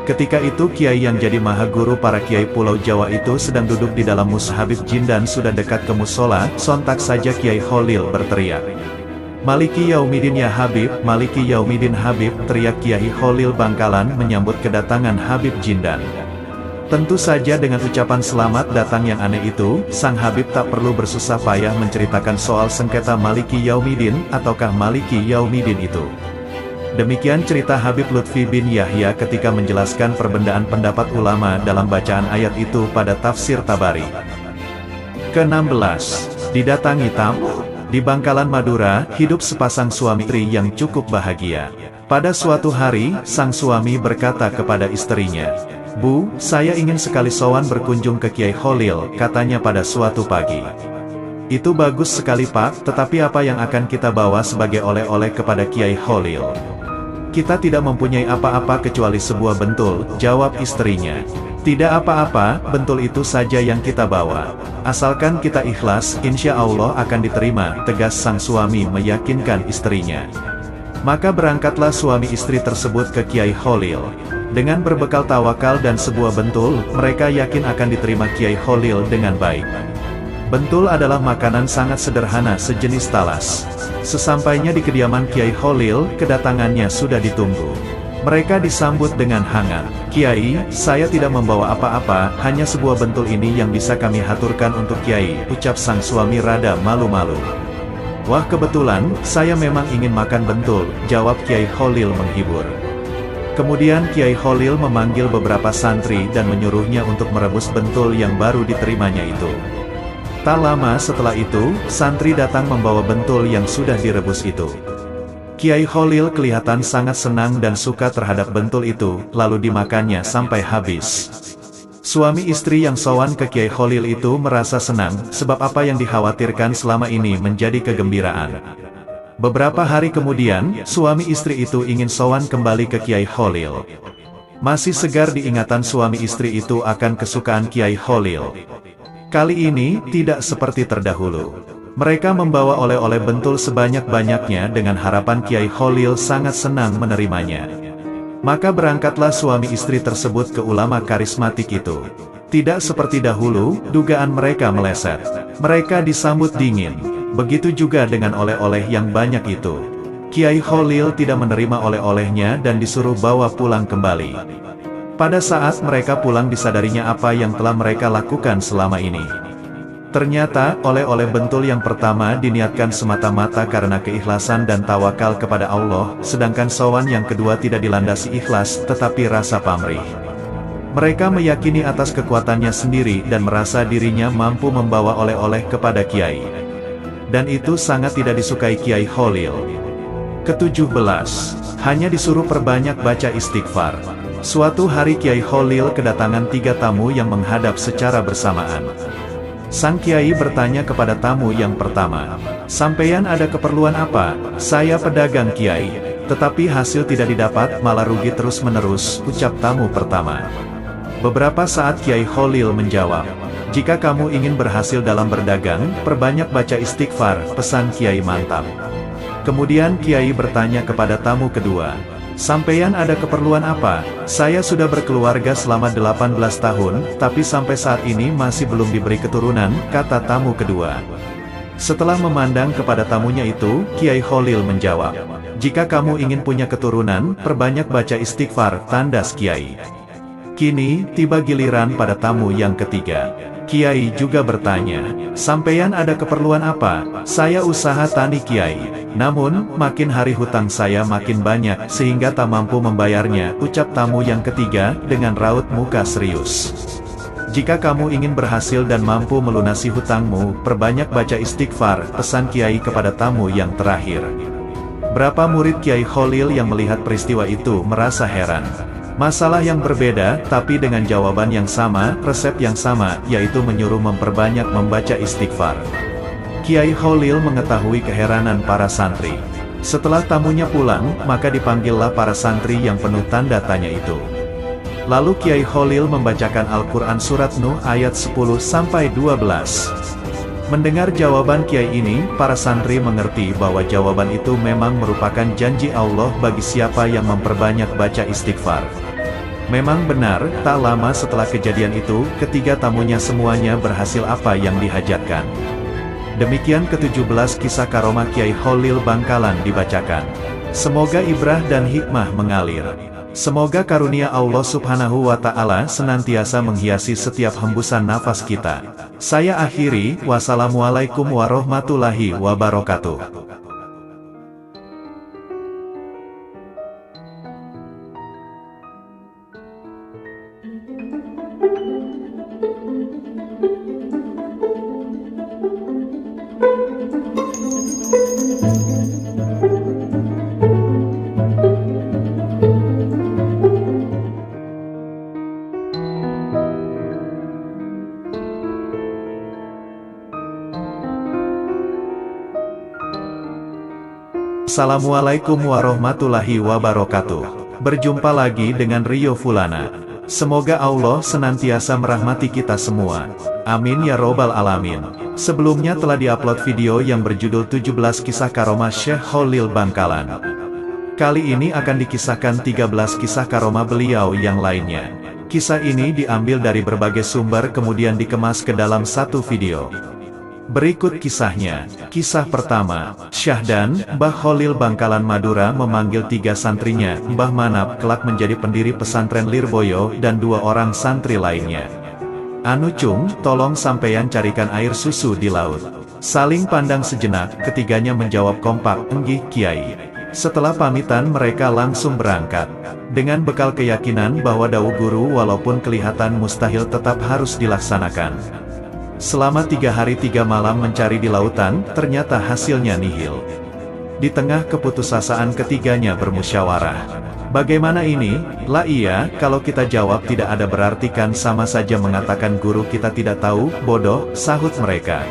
Ketika itu Kiai yang jadi maha guru para Kiai Pulau Jawa itu sedang duduk di dalam mus Habib Jindan sudah dekat ke musola, sontak saja Kiai Kholil berteriak. Maliki Yaumiddin ya Habib, Maliki Yaumiddin Habib, teriak Kiai Kholil Bangkalan menyambut kedatangan Habib Jindan. Tentu saja dengan ucapan selamat datang yang aneh itu, sang Habib tak perlu bersusah payah menceritakan soal sengketa Maliki Yaumiddin, ataukah Maliki Yaumiddin itu. Demikian cerita Habib Lutfi bin Yahya ketika menjelaskan perbedaan pendapat ulama dalam bacaan ayat itu pada tafsir Tabari. Ke-16. Didatangi tamu. Di Bangkalan Madura, hidup sepasang suami istri yang cukup bahagia. Pada suatu hari, sang suami berkata kepada istrinya, "Bu, saya ingin sekali sowan berkunjung ke Kiai Kholil," katanya pada suatu pagi. "Itu bagus sekali Pak, tetapi apa yang akan kita bawa sebagai oleh-oleh kepada Kiai Kholil?" "Kita tidak mempunyai apa-apa kecuali sebuah bentul," jawab istrinya. "Tidak apa-apa, bentul itu saja yang kita bawa. Asalkan kita ikhlas, insya Allah akan diterima," tegas sang suami meyakinkan istrinya. Maka berangkatlah suami istri tersebut ke Kiai Kholil. Dengan berbekal tawakal dan sebuah bentul, mereka yakin akan diterima Kiai Kholil dengan baik. Bentul adalah makanan sangat sederhana sejenis talas. Sesampainya di kediaman Kiai Kholil, kedatangannya sudah ditunggu. Mereka disambut dengan hangat. "Kiai, saya tidak membawa apa-apa, hanya sebuah bentul ini yang bisa kami haturkan untuk Kiai," ucap sang suami rada malu-malu. "Wah kebetulan, saya memang ingin makan bentul," jawab Kiai Kholil menghibur. Kemudian Kiai Kholil memanggil beberapa santri dan menyuruhnya untuk merebus bentul yang baru diterimanya itu. Tak lama setelah itu, santri datang membawa bentul yang sudah direbus itu. Kiai Kholil kelihatan sangat senang dan suka terhadap bentul itu, lalu dimakannya sampai habis. Suami istri yang sowan ke Kiai Kholil itu merasa senang, sebab apa yang dikhawatirkan selama ini menjadi kegembiraan. Beberapa hari kemudian, suami istri itu ingin sowan kembali ke Kiai Kholil. Masih segar diingatan suami istri itu akan kesukaan Kiai Kholil. Kali ini, tidak seperti terdahulu. Mereka membawa oleh-oleh bentul sebanyak-banyaknya dengan harapan Kiai Kholil sangat senang menerimanya. Maka berangkatlah suami istri tersebut ke ulama karismatik itu. Tidak seperti dahulu, dugaan mereka meleset. Mereka disambut dingin. Begitu juga dengan oleh-oleh yang banyak itu. Kiai Kholil tidak menerima oleh-olehnya dan disuruh bawa pulang kembali. Pada saat mereka pulang disadarinya apa yang telah mereka lakukan selama ini. Ternyata, oleh-oleh bentul yang pertama diniatkan semata-mata karena keikhlasan dan tawakal kepada Allah, sedangkan sowan yang kedua tidak dilandasi ikhlas, tetapi rasa pamrih. Mereka meyakini atas kekuatannya sendiri dan merasa dirinya mampu membawa oleh-oleh kepada Kiai. Dan itu sangat tidak disukai Kiai Kholil. Ke-17. Hanya disuruh perbanyak baca istighfar. Suatu hari Kiai Kholil kedatangan 3 tamu yang menghadap secara bersamaan. Sang Kiai bertanya kepada tamu yang pertama, "Sampeyan ada keperluan apa?" "Saya pedagang Kiai, tetapi hasil tidak didapat, malah rugi terus-menerus," ucap tamu pertama. Beberapa saat Kiai Kholil menjawab, "Jika kamu ingin berhasil dalam berdagang, perbanyak baca istighfar," pesan Kiai mantap. Kemudian Kiai bertanya kepada tamu kedua, "Sampeyan ada keperluan apa?" "Saya sudah berkeluarga selama 18 tahun, tapi sampai saat ini masih belum diberi keturunan," kata tamu kedua. Setelah memandang kepada tamunya itu, Kiai Kholil menjawab, "Jika kamu ingin punya keturunan, perbanyak baca istighfar," tandas Kiai. Kini, tiba giliran pada tamu yang ketiga. Kiai juga bertanya, "Sampeyan ada keperluan apa?" "Saya usaha tani Kiai. Namun, makin hari hutang saya makin banyak, sehingga tak mampu membayarnya," ucap tamu yang ketiga, dengan raut muka serius. "Jika kamu ingin berhasil dan mampu melunasi hutangmu, perbanyak baca istighfar," pesan Kiai kepada tamu yang terakhir. Berapa murid Kiai Kholil yang melihat peristiwa itu merasa heran. Masalah yang berbeda, tapi dengan jawaban yang sama, resep yang sama, yaitu menyuruh memperbanyak membaca istighfar. Kiai Kholil mengetahui keheranan para santri. Setelah tamunya pulang, maka dipanggillah para santri yang penuh tanda tanya itu. Lalu Kiai Kholil membacakan Al-Quran Surat Nuh ayat 10-12. Mendengar jawaban Kiai ini, para santri mengerti bahwa jawaban itu memang merupakan janji Allah bagi siapa yang memperbanyak baca istighfar. Memang benar, tak lama setelah kejadian itu, ketiga tamunya semuanya berhasil apa yang dihajatkan. Demikian ke-17 kisah karomah Kiai Kholil Bangkalan dibacakan. Semoga ibrah dan hikmah mengalir. Semoga karunia Allah Subhanahu wa Ta'ala senantiasa menghiasi setiap hembusan nafas kita. Saya akhiri, wassalamualaikum warahmatullahi wabarakatuh. Assalamualaikum warahmatullahi wabarakatuh. Berjumpa lagi dengan Rio Fulana. Semoga Allah senantiasa merahmati kita semua. Amin ya robbal alamin. Sebelumnya telah diupload video yang berjudul 17 kisah karomah Syekh Kholil Bangkalan. Kali ini akan dikisahkan 13 kisah karomah beliau yang lainnya. Kisah ini diambil dari berbagai sumber kemudian dikemas ke dalam satu video. Berikut kisahnya. Kisah pertama, Syahdan, Mbah Kholil Bangkalan Madura memanggil 3 santrinya, Mbah Manap kelak menjadi pendiri pesantren Lirboyo dan 2 orang santri lainnya. "Anu Cung, tolong sampeyan carikan air susu di laut." Saling pandang sejenak, ketiganya menjawab kompak, "Enggih, Kiai." Setelah pamitan mereka langsung berangkat. Dengan bekal keyakinan bahwa dawuh guru walaupun kelihatan mustahil tetap harus dilaksanakan. Selama 3 hari 3 malam mencari di lautan, ternyata hasilnya nihil. Di tengah keputusasaan ketiganya bermusyawarah. "Bagaimana ini?" "Lah iya, kalau kita jawab tidak ada berarti kan sama saja mengatakan guru kita tidak tahu, bodoh," sahut mereka.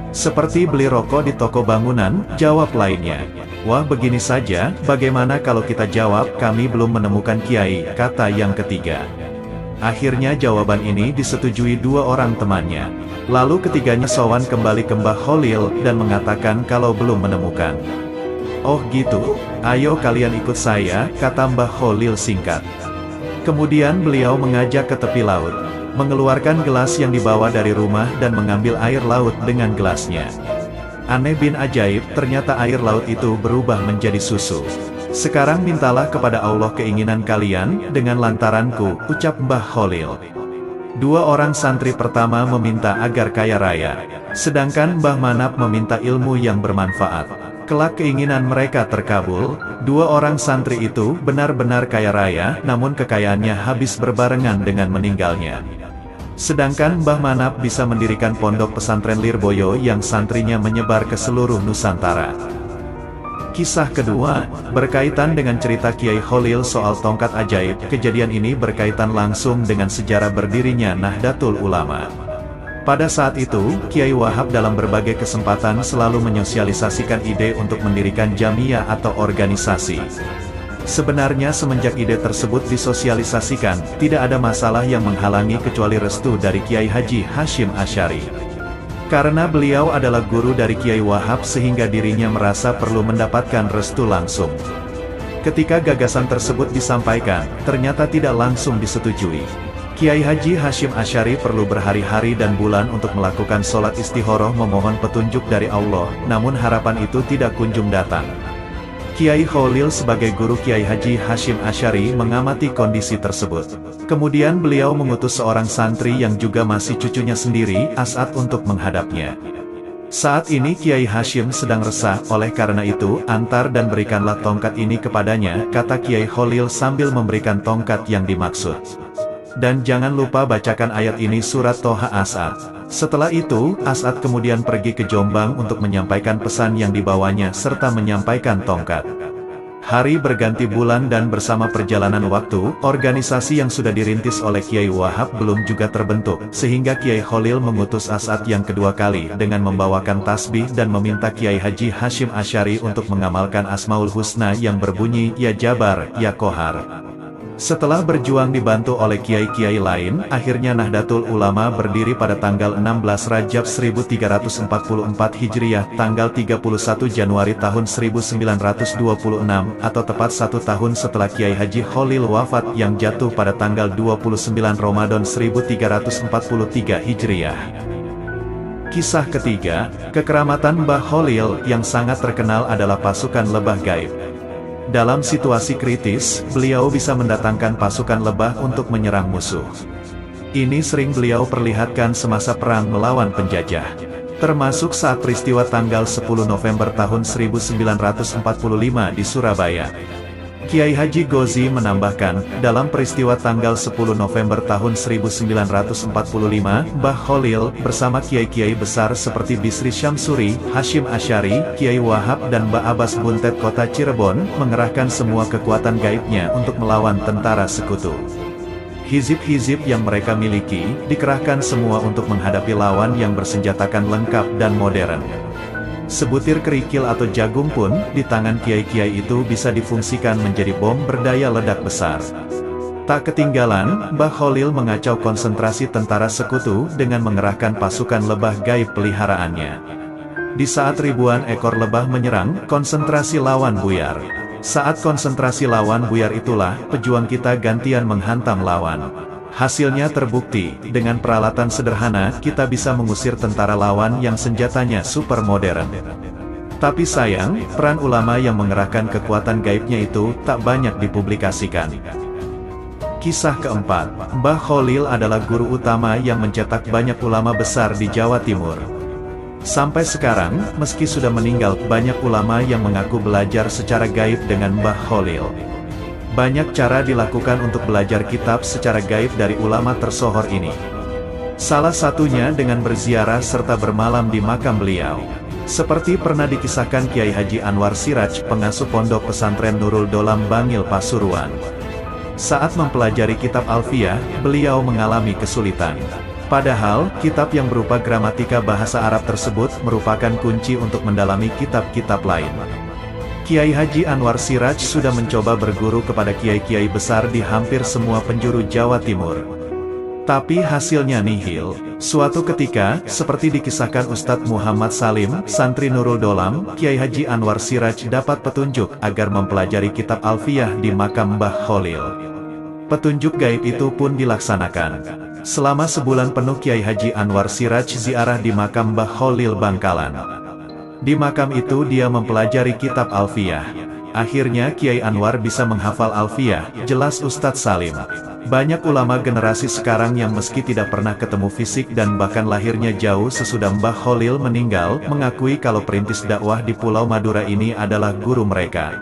"Seperti beli rokok di toko bangunan," jawab lainnya. "Wah begini saja, bagaimana kalau kita jawab kami belum menemukan kiai," kata yang ketiga. Akhirnya jawaban ini disetujui 2 orang temannya. Lalu ketiganya sowan kembali ke Mbah Kholil dan mengatakan kalau belum menemukan. "Oh gitu, ayo kalian ikut saya," kata Mbah Kholil singkat. Kemudian beliau mengajak ke tepi laut, mengeluarkan gelas yang dibawa dari rumah dan mengambil air laut dengan gelasnya. Aneh bin ajaib, ternyata air laut itu berubah menjadi susu. "Sekarang mintalah kepada Allah keinginan kalian, dengan lantaranku," ucap Mbah Kholil. 2 orang santri pertama meminta agar kaya raya, sedangkan Mbah Manap meminta ilmu yang bermanfaat. Kelak keinginan mereka terkabul, 2 orang santri itu benar-benar kaya raya, namun kekayaannya habis berbarengan dengan meninggalnya. Sedangkan Mbah Manap bisa mendirikan pondok pesantren Lirboyo yang santrinya menyebar ke seluruh Nusantara. Kisah kedua, berkaitan dengan cerita Kiai Kholil soal tongkat ajaib. Kejadian ini berkaitan langsung dengan sejarah berdirinya Nahdlatul Ulama. Pada saat itu, Kiai Wahab dalam berbagai kesempatan selalu menyosialisasikan ide untuk mendirikan jamiah atau organisasi. Sebenarnya semenjak ide tersebut disosialisasikan, tidak ada masalah yang menghalangi kecuali restu dari Kiai Haji Hashim Asy'ari. Karena beliau adalah guru dari Kiai Wahab sehingga dirinya merasa perlu mendapatkan restu langsung. Ketika gagasan tersebut disampaikan, ternyata tidak langsung disetujui. Kiai Haji Hashim Asy'ari perlu berhari-hari dan bulan untuk melakukan sholat istikharah memohon petunjuk dari Allah, namun harapan itu tidak kunjung datang. Kiai Kholil sebagai guru Kiai Haji Hashim Asy'ari mengamati kondisi tersebut. Kemudian beliau mengutus seorang santri yang juga masih cucunya sendiri, As'ad, untuk menghadapnya. Saat ini Kiai Hashim sedang resah, oleh karena itu, antar dan berikanlah tongkat ini kepadanya, kata Kiai Kholil sambil memberikan tongkat yang dimaksud. Dan jangan lupa bacakan ayat ini surat Toha As'ad. Setelah itu, As'ad kemudian pergi ke Jombang untuk menyampaikan pesan yang dibawanya serta menyampaikan tongkat. Hari berganti bulan dan bersama perjalanan waktu, organisasi yang sudah dirintis oleh Kiai Wahab belum juga terbentuk, sehingga Kiai Kholil mengutus As'ad yang kedua kali dengan membawakan tasbih dan meminta Kiai Haji Hashim Asy'ari untuk mengamalkan Asmaul Husna yang berbunyi, Ya Jabar, Ya Qahar. Setelah berjuang dibantu oleh kiai-kiai lain, akhirnya Nahdlatul Ulama berdiri pada tanggal 16 Rajab 1344 Hijriah, tanggal 31 Januari tahun 1926, atau tepat 1 tahun setelah Kiai Haji Kholil wafat yang jatuh pada tanggal 29 Ramadan 1343 Hijriah. Kisah ketiga, kekeramatan Mbah Kholil yang sangat terkenal adalah pasukan lebah gaib. Dalam situasi kritis, beliau bisa mendatangkan pasukan lebah untuk menyerang musuh. Ini sering beliau perlihatkan semasa perang melawan penjajah. Termasuk saat peristiwa tanggal 10 November tahun 1945 di Surabaya. Kiai Haji Gozi menambahkan, dalam peristiwa tanggal 10 November tahun 1945, Mbah Kholil bersama kiai-kiai besar seperti Bisri Syamsuri, Hashim Asy'ari, Kiai Wahab dan Mbah Abbas Buntet kota Cirebon, mengerahkan semua kekuatan gaibnya untuk melawan tentara sekutu. Hizib-hizib yang mereka miliki, dikerahkan semua untuk menghadapi lawan yang bersenjatakan lengkap dan modern. Sebutir kerikil atau jagung pun, di tangan kiai-kiai itu bisa difungsikan menjadi bom berdaya ledak besar. Tak ketinggalan, Mbah Kholil mengacau konsentrasi tentara sekutu dengan mengerahkan pasukan lebah gaib peliharaannya. Di saat ribuan ekor lebah menyerang, konsentrasi lawan buyar. Saat konsentrasi lawan buyar itulah, pejuang kita gantian menghantam lawan. Hasilnya terbukti, dengan peralatan sederhana, kita bisa mengusir tentara lawan yang senjatanya super modern. Tapi sayang, peran ulama yang mengerahkan kekuatan gaibnya itu, tak banyak dipublikasikan. Kisah keempat, Mbah Kholil adalah guru utama yang mencetak banyak ulama besar di Jawa Timur. Sampai sekarang, meski sudah meninggal, banyak ulama yang mengaku belajar secara gaib dengan Mbah Kholil. Banyak cara dilakukan untuk belajar kitab secara gaib dari ulama tersohor ini. Salah satunya dengan berziarah serta bermalam di makam beliau. Seperti pernah dikisahkan Kiai Haji Anwar Siraj, pengasuh pondok pesantren Nurul Dolam Bangil Pasuruan. Saat mempelajari kitab Alfiyah, beliau mengalami kesulitan. Padahal, kitab yang berupa gramatika bahasa Arab tersebut merupakan kunci untuk mendalami kitab-kitab lain. Kiai Haji Anwar Siraj sudah mencoba berguru kepada kiai-kiai besar di hampir semua penjuru Jawa Timur. Tapi hasilnya nihil. Suatu ketika, seperti dikisahkan Ustadz Muhammad Salim, santri Nurul Dolam, Kiai Haji Anwar Siraj dapat petunjuk agar mempelajari kitab Alfiyah di makam Mbah Kholil. Petunjuk gaib itu pun dilaksanakan. Selama sebulan penuh Kiai Haji Anwar Siraj ziarah di makam Mbah Kholil Bangkalan. Di makam itu dia mempelajari kitab Alfiyah. Akhirnya Kiai Anwar bisa menghafal Alfiyah, jelas Ustadz Salim. Banyak ulama generasi sekarang yang meski tidak pernah ketemu fisik dan bahkan lahirnya jauh sesudah Mbah Kholil meninggal, mengakui kalau perintis dakwah di Pulau Madura ini adalah guru mereka.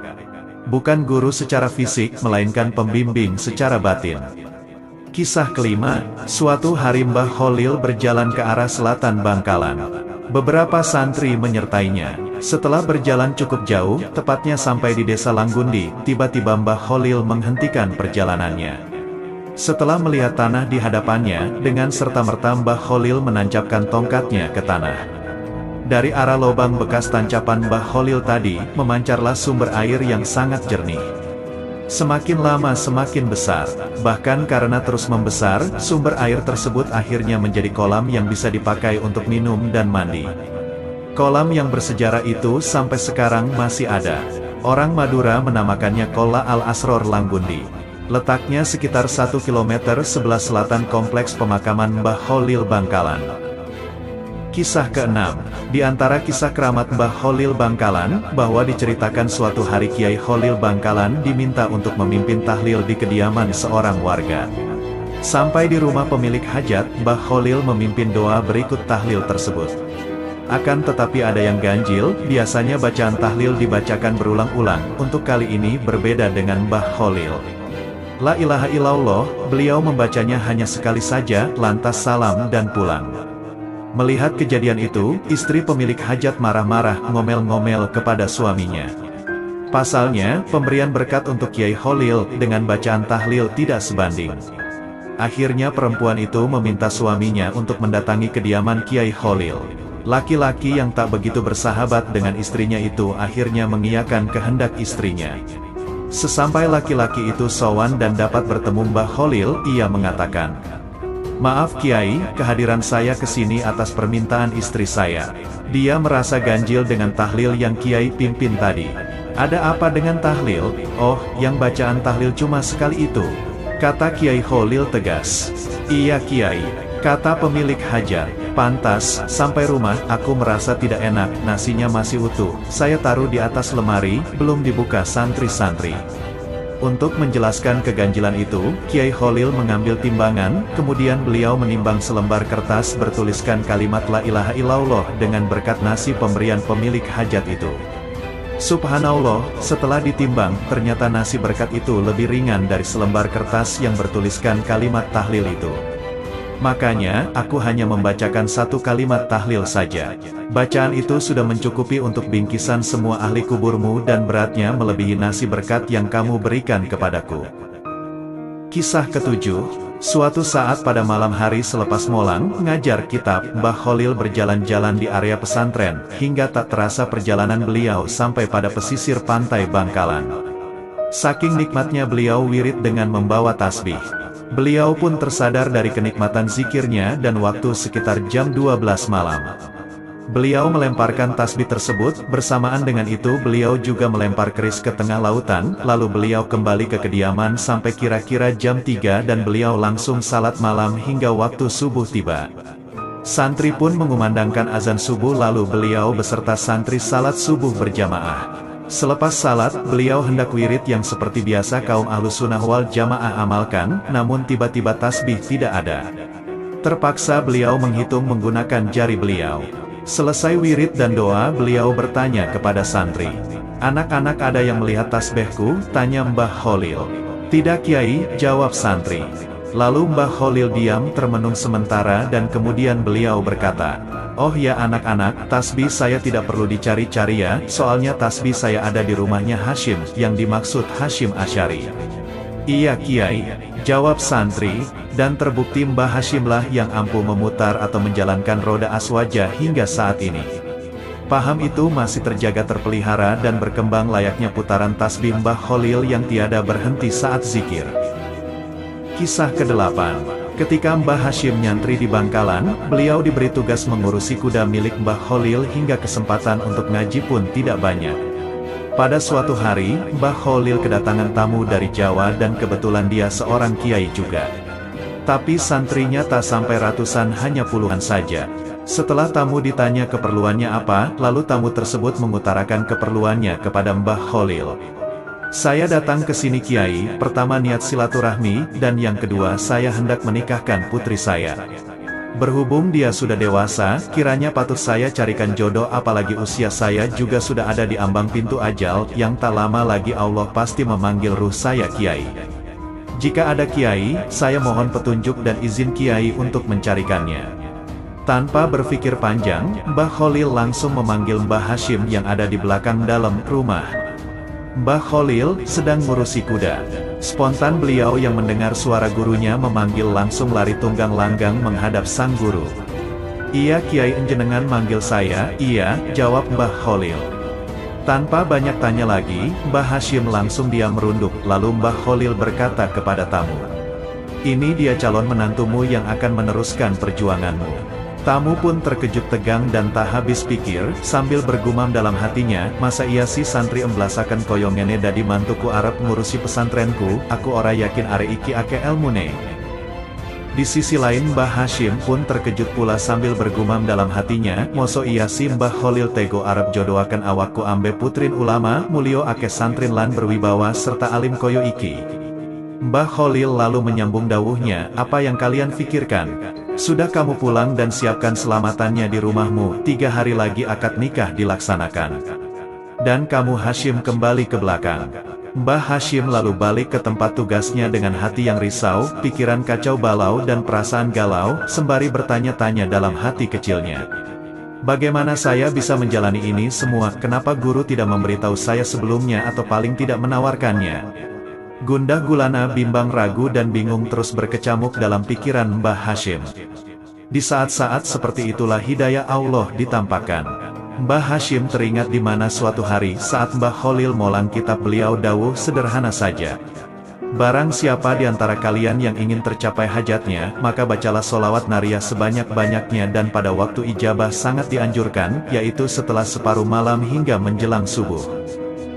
Bukan guru secara fisik, melainkan pembimbing secara batin. Kisah kelima, suatu hari Mbah Kholil berjalan ke arah selatan Bangkalan. Beberapa santri menyertainya. Setelah berjalan cukup jauh, tepatnya sampai di desa Langgundi, tiba-tiba Mbah Kholil menghentikan perjalanannya. Setelah melihat tanah di hadapannya, dengan serta-merta Mbah Kholil menancapkan tongkatnya ke tanah. Dari arah lubang bekas tancapan Mbah Kholil tadi, memancarlah sumber air yang sangat jernih. Semakin lama semakin besar, bahkan karena terus membesar, sumber air tersebut akhirnya menjadi kolam yang bisa dipakai untuk minum dan mandi. Kolam yang bersejarah itu sampai sekarang masih ada. Orang Madura menamakannya Qola Al-Asror Langgundi. Letaknya sekitar 1 km sebelah selatan kompleks pemakaman Mbah Kholil Bangkalan. Kisah ke-6, di antara kisah keramat Mbah Kholil Bangkalan, bahwa diceritakan suatu hari Kiai Kholil Bangkalan diminta untuk memimpin tahlil di kediaman seorang warga. Sampai di rumah pemilik hajat, Mbah Kholil memimpin doa berikut tahlil tersebut. Akan tetapi ada yang ganjil, biasanya bacaan tahlil dibacakan berulang-ulang, untuk kali ini berbeda dengan Mbah Kholil. La ilaha illallah, beliau membacanya hanya sekali saja, lantas salam dan pulang. Melihat kejadian itu, istri pemilik hajat marah-marah, ngomel-ngomel kepada suaminya. Pasalnya, pemberian berkat untuk Kiai Kholil dengan bacaan tahlil tidak sebanding. Akhirnya perempuan itu meminta suaminya untuk mendatangi kediaman Kiai Kholil. Laki-laki yang tak begitu bersahabat dengan istrinya itu akhirnya mengiyakan kehendak istrinya. Sesampai laki-laki itu sowan dan dapat bertemu Mbah Kholil, ia mengatakan, "Maaf Kiai, kehadiran saya ke sini atas permintaan istri saya. Dia merasa ganjil dengan tahlil yang Kiai pimpin tadi." "Ada apa dengan tahlil?" "Oh, yang bacaan tahlil cuma sekali itu," kata Kiai Kholil tegas. "Iya Kiai," kata pemilik hajat. "Pantas, sampai rumah, aku merasa tidak enak, nasinya masih utuh. Saya taruh di atas lemari, belum dibuka santri-santri." Untuk menjelaskan keganjilan itu, Kiai Kholil mengambil timbangan, kemudian beliau menimbang selembar kertas bertuliskan kalimat La ilaha illallah dengan berkat nasi pemberian pemilik hajat itu. Subhanallah, setelah ditimbang, ternyata nasi berkat itu lebih ringan dari selembar kertas yang bertuliskan kalimat tahlil itu. "Makanya, aku hanya membacakan satu kalimat tahlil saja. Bacaan itu sudah mencukupi untuk bingkisan semua ahli kuburmu dan beratnya melebihi nasi berkat yang kamu berikan kepadaku." Kisah ke-7, suatu saat pada malam hari selepas molang, ngajar kitab, Mbah Kholil berjalan-jalan di area pesantren, hingga tak terasa perjalanan beliau sampai pada pesisir pantai Bangkalan. Saking nikmatnya beliau wirid dengan membawa tasbih. Beliau pun tersadar dari kenikmatan zikirnya dan waktu sekitar jam 12 malam. Beliau melemparkan tasbih tersebut, bersamaan dengan itu beliau juga melempar keris ke tengah lautan, lalu beliau kembali ke kediaman sampai kira-kira jam 3 dan beliau langsung salat malam hingga waktu subuh tiba. Santri pun mengumandangkan azan subuh lalu beliau beserta santri salat subuh berjamaah. Selepas salat, beliau hendak wirid yang seperti biasa kaum Ahlus Sunnah wal Jamaah amalkan, namun tiba-tiba tasbih tidak ada. Terpaksa beliau menghitung menggunakan jari beliau. Selesai wirid dan doa, beliau bertanya kepada santri, "Anak-anak ada yang melihat tasbihku?" tanya Mbah Kholil. "Tidak Kiai," jawab santri. Lalu Mbah Kholil diam termenung sementara dan kemudian beliau berkata, "Oh ya anak-anak, tasbih saya tidak perlu dicari-cari ya, soalnya tasbih saya ada di rumahnya Hashim, yang dimaksud Hashim Asy'ari." "Iya Kiai," jawab santri, dan terbukti Mbah Hashimlah yang ampuh memutar atau menjalankan roda aswaja hingga saat ini. Paham itu masih terjaga terpelihara dan berkembang layaknya putaran tasbih Mbah Kholil yang tiada berhenti saat zikir. Kisah ke-8, ketika Mbah Hashim nyantri di Bangkalan, beliau diberi tugas mengurusi kuda milik Mbah Kholil hingga kesempatan untuk ngaji pun tidak banyak. Pada suatu hari, Mbah Kholil kedatangan tamu dari Jawa dan kebetulan dia seorang kiai juga. Tapi santrinya tak sampai ratusan, hanya puluhan saja. Setelah tamu ditanya keperluannya apa, lalu tamu tersebut mengutarakan keperluannya kepada Mbah Kholil. "Saya datang ke sini Kiai, pertama niat silaturahmi, dan yang kedua saya hendak menikahkan putri saya. Berhubung dia sudah dewasa, kiranya patut saya carikan jodoh apalagi usia saya juga sudah ada di ambang pintu ajal, yang tak lama lagi Allah pasti memanggil ruh saya Kiai. Jika ada Kiai, saya mohon petunjuk dan izin Kiai untuk mencarikannya." Tanpa berpikir panjang, Mbah Kholil langsung memanggil Mbah Hashim yang ada di belakang dalam rumah. Mbah Kholil sedang ngurusi kuda. Spontan beliau yang mendengar suara gurunya memanggil langsung lari tunggang langgang menghadap sang guru. "Iya Kiai, enjenengan manggil saya?" "Iya," jawab Mbah Kholil. Tanpa banyak tanya lagi, Mbah Hashim langsung diam merunduk, lalu Mbah Kholil berkata kepada tamu, "Ini dia calon menantumu yang akan meneruskan perjuanganmu." Tamu pun terkejut tegang dan tak habis pikir, sambil bergumam dalam hatinya, "Masa iya si santri emblasakan koyongene dadi mantuku arep ngurusi pesantrenku, aku ora yakin are iki ake elmune." Di sisi lain Mbah Hashim pun terkejut pula sambil bergumam dalam hatinya, moso iya si Mbah Kholil tego arep jodoaken awakku ambe putrin ulama, mulio akeh santrin lan berwibawa serta alim koyo iki. Mbah Kholil lalu menyambung dawuhnya, apa yang kalian pikirkan? Sudah kamu pulang dan siapkan selamatannya di rumahmu, 3 hari lagi akad nikah dilaksanakan. Dan kamu Hashim kembali ke belakang. Mbah Hashim lalu balik ke tempat tugasnya dengan hati yang risau, pikiran kacau balau dan perasaan galau, sembari bertanya-tanya dalam hati kecilnya. Bagaimana saya bisa menjalani ini semua, kenapa guru tidak memberitahu saya sebelumnya atau paling tidak menawarkannya? Gundah gulana bimbang ragu dan bingung terus berkecamuk dalam pikiran Mbah Hashim. Di saat-saat seperti itulah hidayah Allah ditampakkan. Mbah Hashim teringat di mana suatu hari saat Mbah Kholil molang kitab beliau dawuh sederhana saja. Barang siapa di antara kalian yang ingin tercapai hajatnya, maka bacalah solawat nariyah sebanyak-banyaknya dan pada waktu ijabah sangat dianjurkan, yaitu setelah separuh malam hingga menjelang subuh.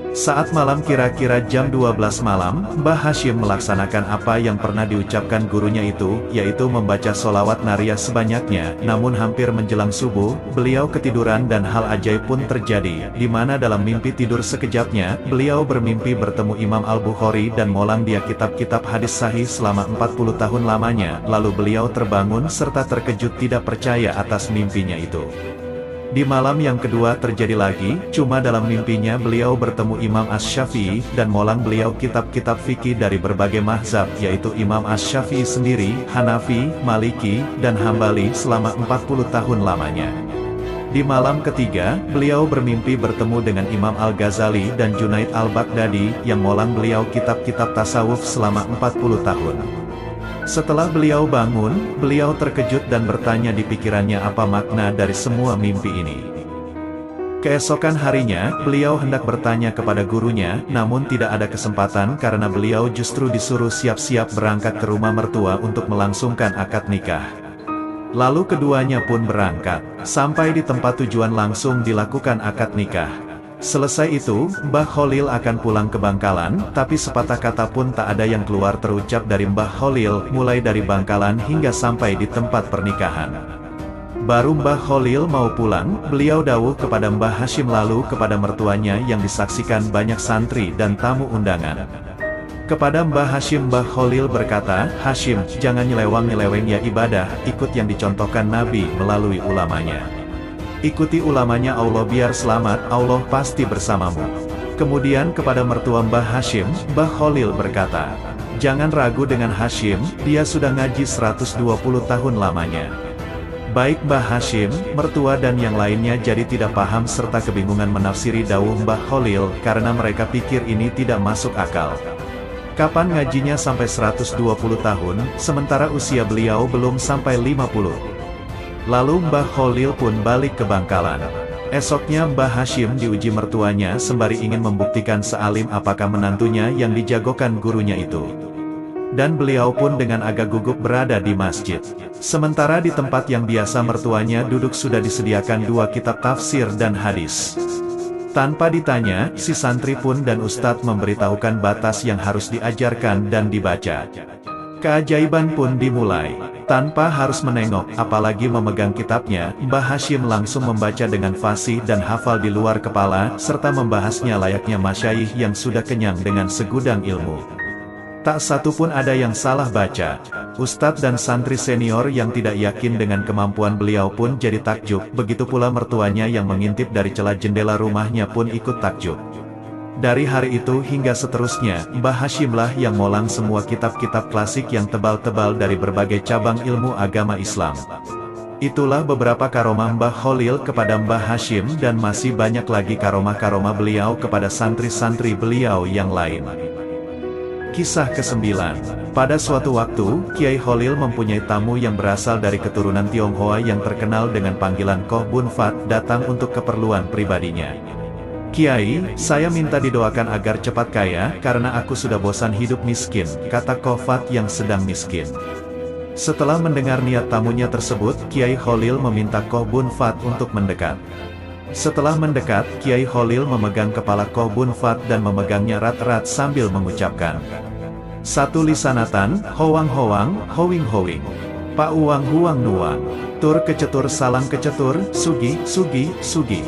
Saat malam kira-kira jam 12 malam, Mbah Hashim melaksanakan apa yang pernah diucapkan gurunya itu, yaitu membaca solawat nariyah sebanyaknya. Namun hampir menjelang subuh, beliau ketiduran dan hal ajaib pun terjadi, di mana dalam mimpi tidur sekejapnya, beliau bermimpi bertemu Imam Al-Bukhari dan molang dia kitab-kitab hadis sahih selama 40 tahun lamanya, lalu beliau terbangun serta terkejut tidak percaya atas mimpinya itu. Di malam yang kedua terjadi lagi, cuma dalam mimpinya beliau bertemu Imam Asy-Syafi'i, dan molang beliau kitab-kitab fikih dari berbagai mazhab, yaitu Imam Asy-Syafi'i sendiri, Hanafi, Maliki, dan Hambali selama 40 tahun lamanya. Di malam ketiga, beliau bermimpi bertemu dengan Imam Al-Ghazali dan Junaid Al-Baghdadi, yang molang beliau kitab-kitab tasawuf selama 40 tahun. Setelah beliau bangun, beliau terkejut dan bertanya di pikirannya apa makna dari semua mimpi ini. Keesokan harinya, beliau hendak bertanya kepada gurunya, namun tidak ada kesempatan karena beliau justru disuruh siap-siap berangkat ke rumah mertua untuk melangsungkan akad nikah. Lalu keduanya pun berangkat. Sampai di tempat tujuan langsung dilakukan akad nikah. Selesai itu, Mbah Kholil akan pulang ke Bangkalan, tapi sepatah kata pun tak ada yang keluar terucap dari Mbah Kholil, mulai dari Bangkalan hingga sampai di tempat pernikahan. Baru Mbah Kholil mau pulang, beliau dawuh kepada Mbah Hashim lalu kepada mertuanya yang disaksikan banyak santri dan tamu undangan. Kepada Mbah Hashim Mbah Kholil berkata, Hashim, jangan nyelewang-nyeleweng ya ibadah, ikut yang dicontohkan Nabi melalui ulamanya. Ikuti ulamanya Allah biar selamat, Allah pasti bersamamu. Kemudian kepada mertua Mbah Hashim, Mbah Kholil berkata, jangan ragu dengan Hashim, dia sudah ngaji 120 tahun lamanya. Baik Mbah Hashim, mertua dan yang lainnya jadi tidak paham serta kebingungan menafsiri dawuh Mbah Kholil, karena mereka pikir ini tidak masuk akal. Kapan ngajinya sampai 120 tahun, sementara usia beliau belum sampai 50. Lalu Mbah Kholil pun balik ke Bangkalan. Esoknya Mbah Hashim diuji mertuanya sembari ingin membuktikan sealim apakah menantunya yang dijagokan gurunya itu. Dan beliau pun dengan agak gugup berada di masjid. Sementara di tempat yang biasa mertuanya duduk sudah disediakan 2 kitab tafsir dan hadis. Tanpa ditanya, si santri pun dan ustadz memberitahukan batas yang harus diajarkan dan dibaca. Keajaiban pun dimulai. Tanpa harus menengok, apalagi memegang kitabnya, Mbah Hashim langsung membaca dengan fasih dan hafal di luar kepala, serta membahasnya layaknya masyayikh yang sudah kenyang dengan segudang ilmu. Tak satu pun ada yang salah baca. Ustadz dan santri senior yang tidak yakin dengan kemampuan beliau pun jadi takjub, begitu pula mertuanya yang mengintip dari celah jendela rumahnya pun ikut takjub. Dari hari itu hingga seterusnya, Mbah Hashimlah yang molang semua kitab-kitab klasik yang tebal-tebal dari berbagai cabang ilmu agama Islam. Itulah beberapa karomah Mbah Kholil kepada Mbah Hashim dan masih banyak lagi karomah-karomah beliau kepada santri-santri beliau yang lain. Kisah ke-9. Pada suatu waktu, Kiai Kholil mempunyai tamu yang berasal dari keturunan Tionghoa yang terkenal dengan panggilan Koh Bun Fat datang untuk keperluan pribadinya. Kiai, saya minta didoakan agar cepat kaya, karena aku sudah bosan hidup miskin, kata Koh Fat yang sedang miskin. Setelah mendengar niat tamunya tersebut, Kiai Kholil meminta Koh Bun Fat untuk mendekat. Setelah mendekat, Kiai Kholil memegang kepala Koh Bun Fat dan memegangnya erat-erat sambil mengucapkan, satu lisanatan, howang-howang, howing-howing. Pak Uang Huang Nuang. Tur kecetur salang kecetur, sugi, sugi, sugi.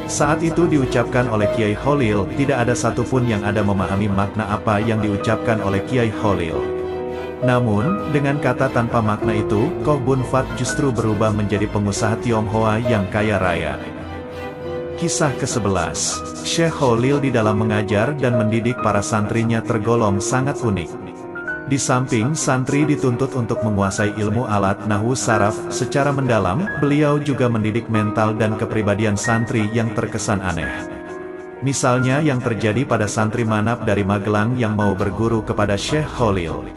Saat itu diucapkan oleh Kiai Kholil, tidak ada satupun yang ada memahami makna apa yang diucapkan oleh Kiai Kholil. Namun, dengan kata tanpa makna itu, Koh Bun Fat justru berubah menjadi pengusaha Tionghoa yang kaya raya. Kisah ke-11, Syekh Kholil di dalam mengajar dan mendidik para santrinya tergolong sangat unik. Di samping santri dituntut untuk menguasai ilmu alat nahwu saraf secara mendalam, beliau juga mendidik mental dan kepribadian santri yang terkesan aneh. Misalnya yang terjadi pada santri Manap dari Magelang yang mau berguru kepada Syekh Kholil.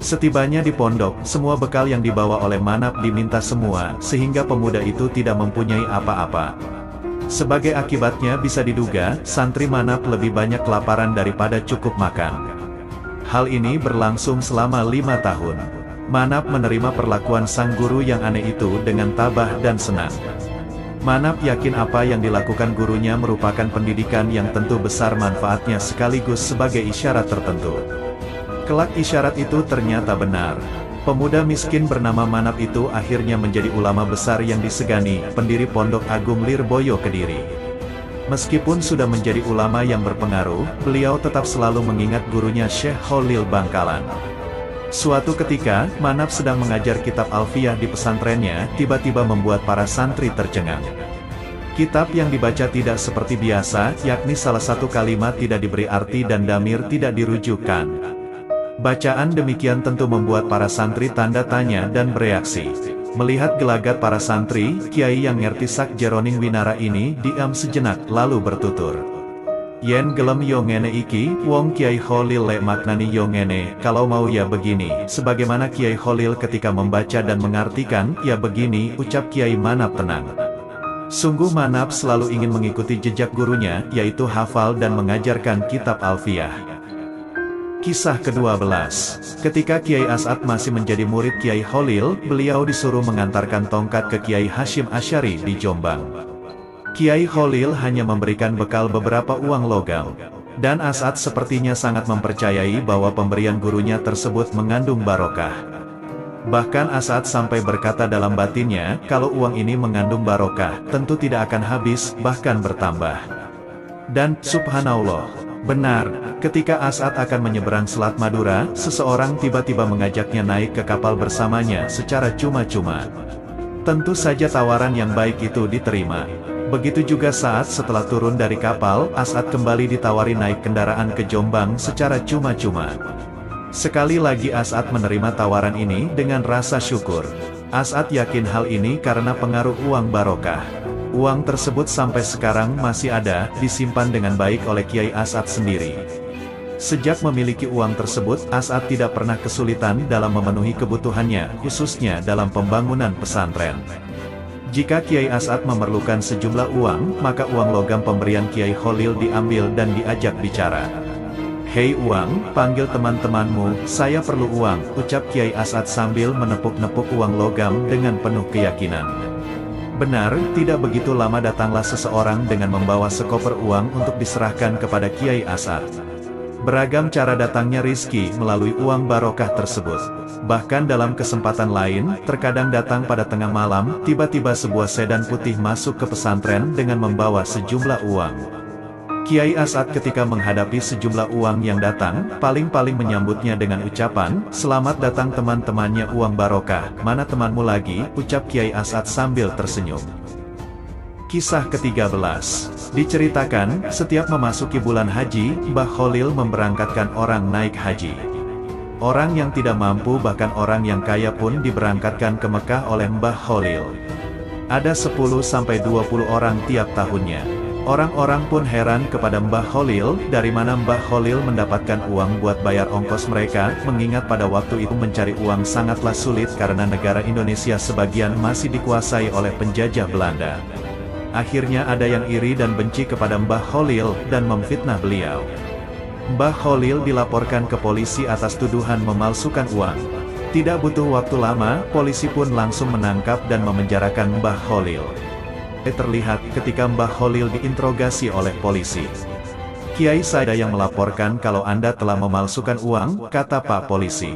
Setibanya di pondok, semua bekal yang dibawa oleh Manap diminta semua, sehingga pemuda itu tidak mempunyai apa-apa. Sebagai akibatnya bisa diduga, santri Manap lebih banyak kelaparan daripada cukup makan. Hal ini berlangsung selama 5 tahun. Manap menerima perlakuan sang guru yang aneh itu dengan tabah dan senang. Manap yakin apa yang dilakukan gurunya merupakan pendidikan yang tentu besar manfaatnya sekaligus sebagai isyarat tertentu. Kelak isyarat itu ternyata benar. Pemuda miskin bernama Manap itu akhirnya menjadi ulama besar yang disegani, pendiri Pondok Agung Lirboyo Kediri. Meskipun sudah menjadi ulama yang berpengaruh, beliau tetap selalu mengingat gurunya Syekh Kholil Bangkalan. Suatu ketika, Manap sedang mengajar kitab Alfiyah di pesantrennya, tiba-tiba membuat para santri tercengang. Kitab yang dibaca tidak seperti biasa, yakni salah satu kalimat tidak diberi arti dan damir tidak dirujukkan. Bacaan demikian tentu membuat para santri tanda tanya dan bereaksi. Melihat gelagat para santri, Kiai yang ngerti sak jeroning winara ini diam sejenak lalu bertutur. Yen gelem yo ngene iki, wong Kiai Kholil le maknani yo ngene, kalau mau ya begini, sebagaimana Kiai Kholil ketika membaca dan mengartikan, ya begini, ucap Kiai Manap tenang. Sungguh Manap selalu ingin mengikuti jejak gurunya, yaitu hafal dan mengajarkan kitab Alfiyah. Kisah ke-12, ketika Kiai As'ad masih menjadi murid Kiai Kholil, beliau disuruh mengantarkan tongkat ke Kiai Hashim Asy'ari di Jombang. Kiai Kholil hanya memberikan bekal beberapa uang logam. Dan As'ad sepertinya sangat mempercayai bahwa pemberian gurunya tersebut mengandung barokah. Bahkan As'ad sampai berkata dalam batinnya, kalau uang ini mengandung barokah, tentu tidak akan habis, bahkan bertambah. Dan, subhanallah, benar, ketika As'ad akan menyeberang Selat Madura, seseorang tiba-tiba mengajaknya naik ke kapal bersamanya secara cuma-cuma. Tentu saja tawaran yang baik itu diterima. Begitu juga saat setelah turun dari kapal, As'ad kembali ditawari naik kendaraan ke Jombang secara cuma-cuma. Sekali lagi As'ad menerima tawaran ini dengan rasa syukur. As'ad yakin hal ini karena pengaruh uang barokah. Uang tersebut sampai sekarang masih ada, disimpan dengan baik oleh Kiai As'ad sendiri. Sejak memiliki uang tersebut, As'ad tidak pernah kesulitan dalam memenuhi kebutuhannya, khususnya dalam pembangunan pesantren. Jika Kiai As'ad memerlukan sejumlah uang, maka uang logam pemberian Kiai Kholil diambil dan diajak bicara. Hei uang, panggil teman-temanmu, saya perlu uang, ucap Kiai As'ad sambil menepuk-nepuk uang logam dengan penuh keyakinan. Benar, tidak begitu lama datanglah seseorang dengan membawa sekoper uang untuk diserahkan kepada Kiai As'ad. Beragam cara datangnya rizki melalui uang barokah tersebut. Bahkan dalam kesempatan lain, terkadang datang pada tengah malam, tiba-tiba sebuah sedan putih masuk ke pesantren dengan membawa sejumlah uang. Kiai As'ad ketika menghadapi sejumlah uang yang datang, paling-paling menyambutnya dengan ucapan, "Selamat datang teman-temannya uang barokah, mana temanmu lagi?" ucap Kiai As'ad sambil tersenyum. Kisah ke-13, diceritakan, setiap memasuki bulan haji, Mbah Kholil memberangkatkan orang naik haji. Orang yang tidak mampu bahkan orang yang kaya pun diberangkatkan ke Mekah oleh Mbah Kholil. Ada 10-20 orang tiap tahunnya. Orang-orang pun heran kepada Mbah Kholil, dari mana Mbah Kholil mendapatkan uang buat bayar ongkos mereka, mengingat pada waktu itu mencari uang sangatlah sulit karena negara Indonesia sebagian masih dikuasai oleh penjajah Belanda. Akhirnya ada yang iri dan benci kepada Mbah Kholil, dan memfitnah beliau. Mbah Kholil dilaporkan ke polisi atas tuduhan memalsukan uang. Tidak butuh waktu lama, polisi pun langsung menangkap dan memenjarakan Mbah Kholil. Terlihat ketika Mbah Kholil diinterogasi oleh polisi. "Kiai, saya yang melaporkan kalau Anda telah memalsukan uang," kata Pak Polisi.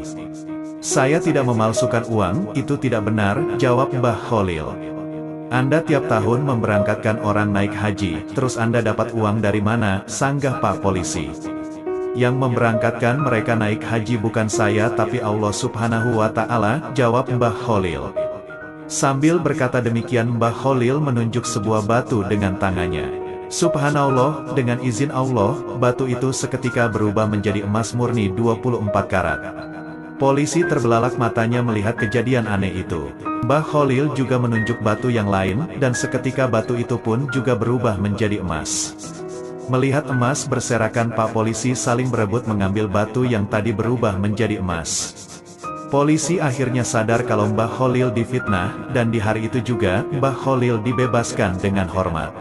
Saya tidak memalsukan uang, itu tidak benar, jawab Mbah Kholil. Anda tiap tahun memberangkatkan orang naik haji, terus Anda dapat uang dari mana, sanggah Pak Polisi. Yang memberangkatkan mereka naik haji bukan saya tapi Allah Subhanahu wa Ta'ala, jawab Mbah Kholil. Sambil berkata demikian Mbah Kholil menunjuk sebuah batu dengan tangannya. Subhanallah, dengan izin Allah, batu itu seketika berubah menjadi emas murni 24 karat. Polisi terbelalak matanya melihat kejadian aneh itu. Mbah Kholil juga menunjuk batu yang lain, dan seketika batu itu pun juga berubah menjadi emas. Melihat emas berserakan, Pak Polisi saling berebut mengambil batu yang tadi berubah menjadi emas. Polisi akhirnya sadar kalau Mbah Kholil difitnah, dan di hari itu juga, Mbah Kholil dibebaskan dengan hormat.